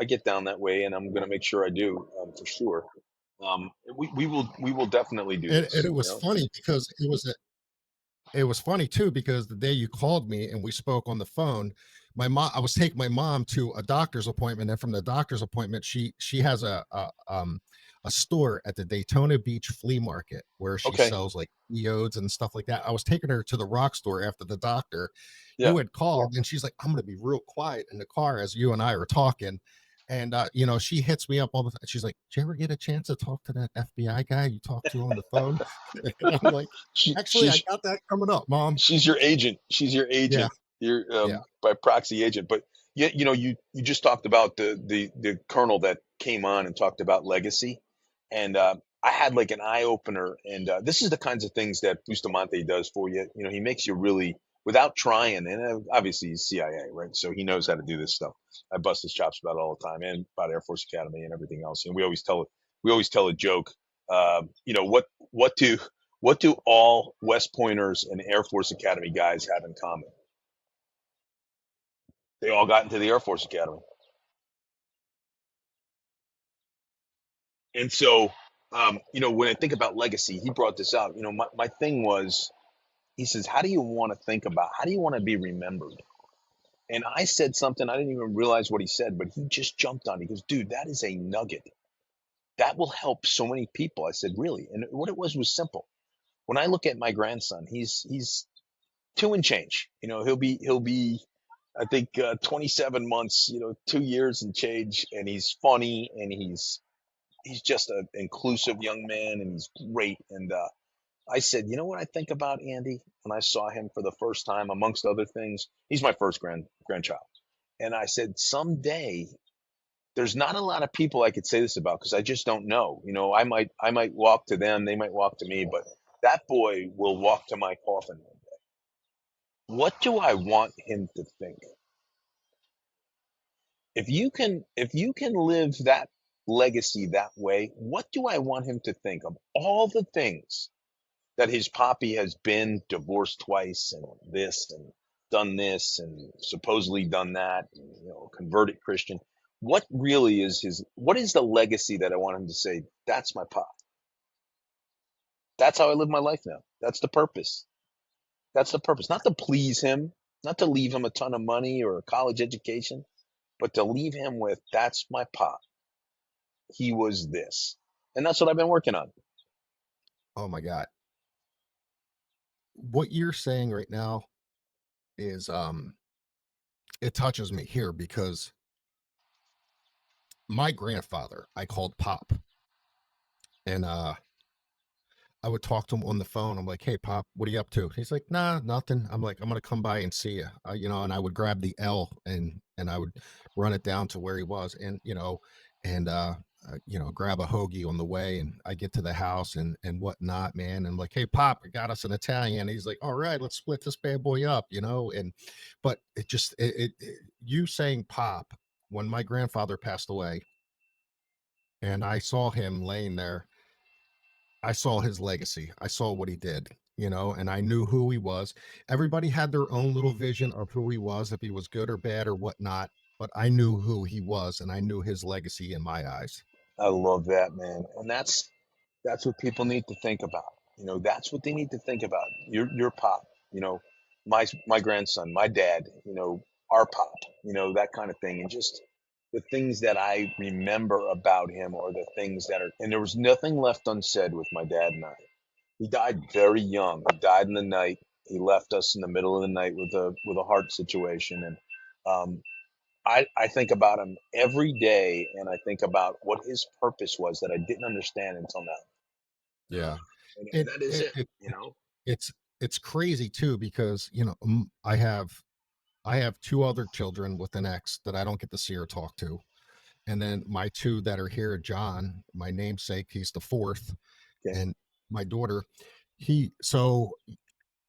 S2: I get down that way, and I'm going to make sure I do, for sure. We will definitely do
S3: And
S2: this.
S3: it was funny because it was funny too because the day you called me and we spoke on the phone, I was taking my mom to a doctor's appointment, and from the doctor's appointment, she has a store at the Daytona Beach flea market where she
S2: Okay.
S3: sells like geodes and stuff like that. I was taking her to the rock store after the doctor.
S2: Yeah.
S3: You had called, and she's like, "I'm going to be real quiet in the car as you and I are talking." And she hits me up all the time. She's like, "Did you ever get a chance to talk to that FBI guy you talked to on the phone?" And I'm like,
S2: She,
S3: "Actually, I
S2: she's
S3: got that coming up, Mom."
S2: she's your agent. She's your
S3: Yeah,
S2: agent. You're,
S3: yeah.
S2: by proxy agent. But yeah, you just talked about the colonel that came on and talked about legacy, and I had like an eye opener. And this is the kinds of things that Bustamante does for you. He makes you really, without trying. And obviously he's CIA, right? So he knows how to do this stuff. I bust his chops about it all the time, and about Air Force Academy and everything else. And we always tell a joke. What do all West Pointers and Air Force Academy guys have in common? They all got into the Air Force Academy. And so, when I think about legacy, he brought this out. My thing was, he says, how do you want to be remembered? And I said something, I didn't even realize what he said, but he just jumped on it. He goes, dude, that is a nugget. That will help so many people. I said, really? And what it was simple. When I look at my grandson, he's two and change. He'll be I think 27 months, 2 years and change, and he's funny, and he's just an inclusive young man, and he's great. And I said, you know what I think about Andy when I saw him for the first time, amongst other things, he's my first grandchild, and I said, someday there's not a lot of people I could say this about because I just don't know. I might walk to them, they might walk to me, but that boy will walk to my coffin. What do I want him to think? If you can live that legacy that way, what do I want him to think of all the things that his poppy has been divorced twice and this and done this and supposedly done that, and, converted Christian? What is the legacy that I want him to say, that's my pop? That's how I live my life now. That's the purpose. That's the purpose. Not to please him, not to leave him a ton of money or a college education, but to leave him with, that's my pop. He was this. And that's what I've been working on.
S3: Oh my God. What you're saying right now is it touches me here because my grandfather I called Pop, and I would talk to him on the phone. I'm like, "Hey, Pop, what are you up to?" He's like, "Nah, nothing." I'm like, "I'm gonna come by and see you," and I would grab the L and I would run it down to where he was, and grab a hoagie on the way, and I get to the house and whatnot, man. And I'm like, "Hey, Pop, I got us an Italian." He's like, "All right, let's split this bad boy up," and but it just you saying Pop when my grandfather passed away, and I saw him laying there. I saw his legacy. I saw what he did, and I knew who he was. Everybody had their own little vision of who he was, if he was good or bad or whatnot. But I knew who he was, and I knew his legacy in my eyes.
S2: I love that, man. And that's what people need to think about. That's what they need to think about. Your pop, my grandson, my dad, our pop, that kind of thing. And just the things that I remember about him, or the things that are, and there was nothing left unsaid with my dad and I. He died very young. He died in the night. He left us in the middle of the night with a heart situation. And um, I think about him every day, and I think about what his purpose was that I didn't understand until now.
S3: Yeah.
S2: And
S3: It
S2: that is
S3: it
S2: it,
S3: it
S2: you know?
S3: it's it's crazy too because, I have 2 other children with an ex that I don't get to see or talk to, and then my 2 that are here, John, my namesake, he's the 4th,
S2: Okay.
S3: and my daughter, he so,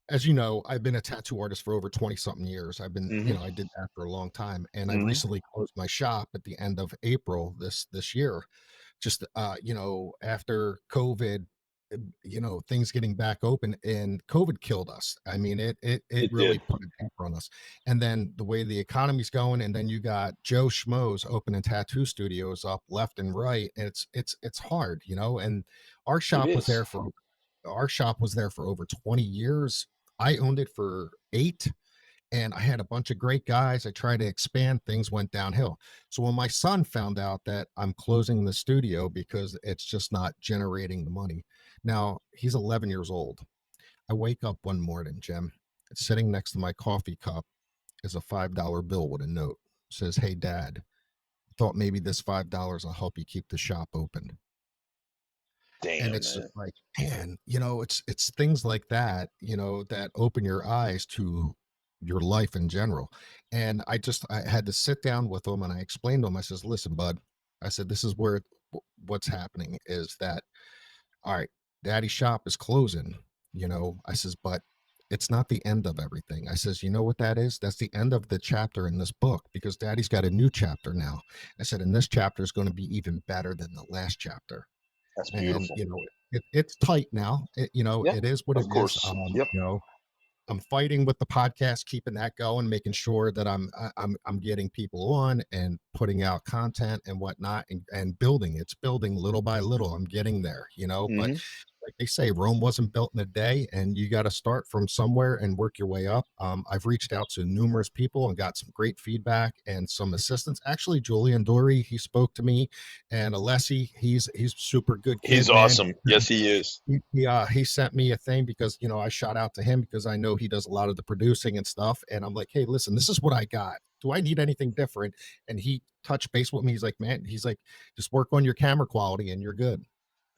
S3: as you know, I've been a tattoo artist for over 20 something years.
S2: Hmm.
S3: I did that for a long time, and I
S2: Hmm.
S3: recently closed my shop at the end of April this year. Just after COVID, things getting back open, and COVID killed us. I mean, it
S2: It
S3: really
S2: did.
S3: put a damper on us. And then the way the economy's going, and then you got Joe Schmoes opening tattoo studios up left and right. And it's hard, and our
S2: It
S3: shop was
S2: is.
S3: there for over 20 years. I owned it for 8, and I had a bunch of great guys. I tried to expand, things went downhill. So when my son found out that I'm closing the studio because it's just not generating the money. Now, he's 11 years old. I wake up one morning, Jim, sitting next to my coffee cup is a $5 bill with a note. It says, "Hey dad, thought maybe this $5 will help you keep the shop open." And
S2: Damn,
S3: it's just
S2: man.
S3: like, man, it's things like that, that open your eyes to your life in general. And I had to sit down with him, and I explained to him. I says, "Listen, bud," I said, "this is what's happening is that, all right, daddy's shop is closing, I says, but it's not the end of everything." I says, "You know what that is? That's the end of the chapter in this book, because daddy's got a new chapter now." I said, "And this chapter is going to be even better than the last chapter."
S2: That's
S3: And
S2: beautiful.
S3: it's tight now.
S2: Yeah,
S3: It is what
S2: of
S3: it is.
S2: course. Yep.
S3: I'm fighting with the podcast, keeping that going, making sure that I'm getting people on and putting out content and whatnot, and building. It's building little by little. I'm getting there, but
S2: Hmm.
S3: like they say, Rome wasn't built in a day, and you got to start from somewhere and work your way up. I've reached out to numerous people and got some great feedback and some assistance. Actually, Julian Dory, he spoke to me, and Alessi, he's super good
S2: He's
S3: kid, man.
S2: awesome. Yes, he is.
S3: He sent me a thing because I shot out to him because I know he does a lot of the producing and stuff, and I'm like, "Hey, listen, this is what I got. Do I need anything different?" And he touched base with me. He's like, "Man," he's like, "just work on your camera quality and you're good."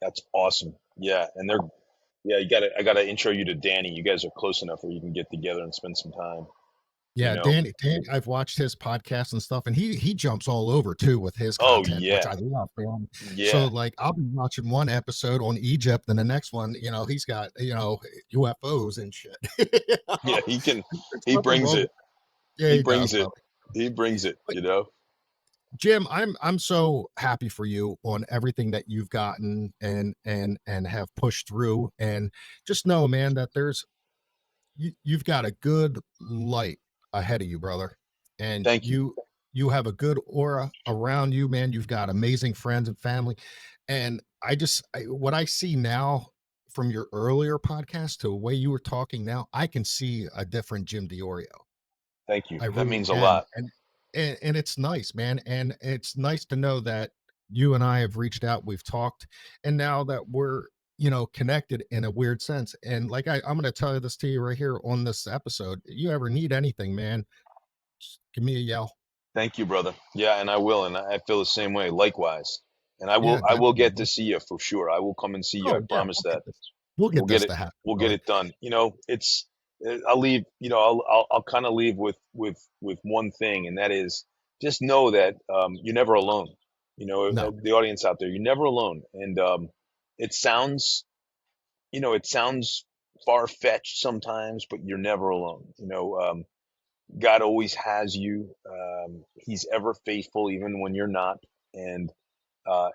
S2: That's awesome. Yeah, and yeah, I gotta intro you to Danny. You guys are close enough where you can get together and spend some time. You
S3: Yeah,
S2: know.
S3: Danny, I've watched his podcast and stuff, and he jumps all over too with his
S2: Oh
S3: content, which
S2: yeah,
S3: I love, man. So
S2: yeah,
S3: like, I'll be watching one episode on Egypt, and the next one, he's got UFOs and shit.
S2: yeah. He can.
S3: There's
S2: He
S3: nothing
S2: brings
S3: wrong
S2: it.
S3: with Yeah,
S2: He
S3: he does,
S2: brings it.
S3: brother.
S2: He brings it.
S3: But
S2: You know.
S3: Jim, I'm so happy for you on everything that you've gotten and have pushed through, and just know, man, that you've got a good light ahead of you, brother. And
S2: Thank you.
S3: you have a good aura around you, man. You've got amazing friends and family. And what I see now from your earlier podcast to the way you were talking now, I can see a different Jim DiOrio.
S2: Thank you.
S3: I
S2: That
S3: really
S2: means a
S3: can.
S2: lot.
S3: And it's nice, man. And it's nice to know that you and I have reached out, we've talked, and now that we're, connected in a weird sense. And like I'm gonna tell you this to you right here on this episode. You ever need anything, man, just give me a yell.
S2: Thank you, brother. Yeah, and I will, and I feel the same way. Likewise, and
S3: Yeah,
S2: I will
S3: definitely,
S2: get to
S3: man.
S2: see you for sure. I will come and see you. I
S3: Oh yeah,
S2: promise that.
S3: we'll
S2: We'll
S3: get
S2: get
S3: this
S2: it.
S3: to happen,
S2: We'll get
S3: brother.
S2: it done. It's. I'll leave. I'll kind of leave with one thing, and that is just know that you're never alone.
S3: No,
S2: The audience out there, you're never alone. And it sounds, it sounds far fetched sometimes, but you're never alone. God always has you. He's ever faithful, even when you're not. And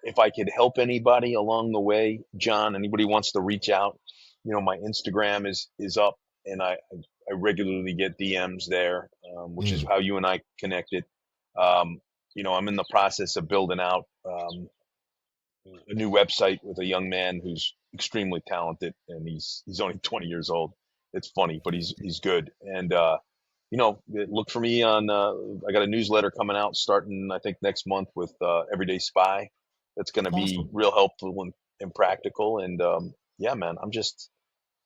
S2: if I could help anybody along the way, John, anybody wants to reach out, my Instagram is up, and I regularly get DMs there, which is
S3: mm,
S2: how you and I connected. Um, I'm in the process of building out a new website with a young man who's extremely talented, and he's only 20 years old. It's funny, but he's good. And look for me on. I got a newsletter coming out starting I think next month with Everyday Spy. That's going to be
S3: Awesome.
S2: real helpful and practical. And yeah, man, I'm just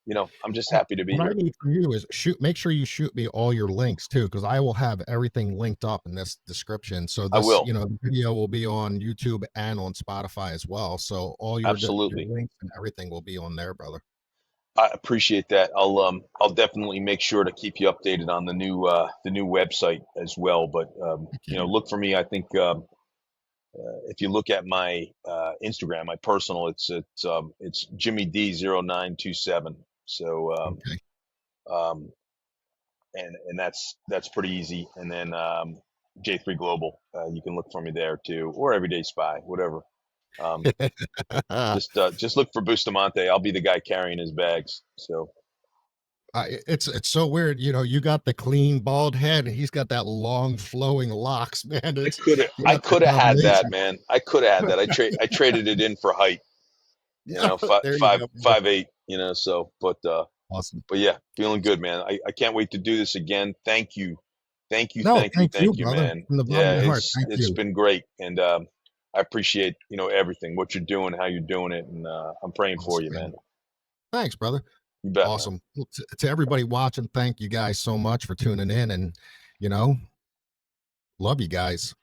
S3: Well,
S2: happy to be
S3: what I
S2: here.
S3: need from you is make sure you shoot me all your links too, because I will have everything linked up in this description. So
S2: I
S3: this,
S2: will.
S3: the video will be on YouTube and on Spotify as well. So all your
S2: Absolutely.
S3: links and everything will be on there, brother.
S2: I appreciate that. I'll definitely make sure to keep you updated on the new website as well. But
S3: Heck yeah.
S2: look for me. I think if you look at my Instagram, my personal, it's Jimmy D0927. So
S3: Okay.
S2: um, and that's pretty easy. And then J3 Global, you can look for me there too, or Everyday Spy, whatever. Um, just look for Bustamante. I'll be the guy carrying his bags. So
S3: It's so weird. You got the clean bald head, and he's got that long flowing locks, man.
S2: I
S3: It's
S2: could have I
S3: That's a
S2: could have had that,
S3: combination.
S2: man. I could have had that. I traded it in for height.
S3: Yeah,
S2: Five
S3: there you
S2: five
S3: go, brother.
S2: 5'8". So
S3: Awesome.
S2: but yeah, feeling good, man. I can't wait to do this again. Thank you. Thank you,
S3: No,
S2: thank you,
S3: thank you,
S2: thank you,
S3: brother,
S2: man.
S3: from the bottom
S2: Yeah,
S3: of my heart.
S2: it's
S3: Thank
S2: it's
S3: you.
S2: been great. And I appreciate, everything, what you're doing, how you're doing it, and I'm praying for
S3: Awesome,
S2: you, man.
S3: man. Thanks, brother.
S2: You bet, man.
S3: Awesome. Well, to everybody watching, thank you guys so much for tuning in, and you know, love you guys.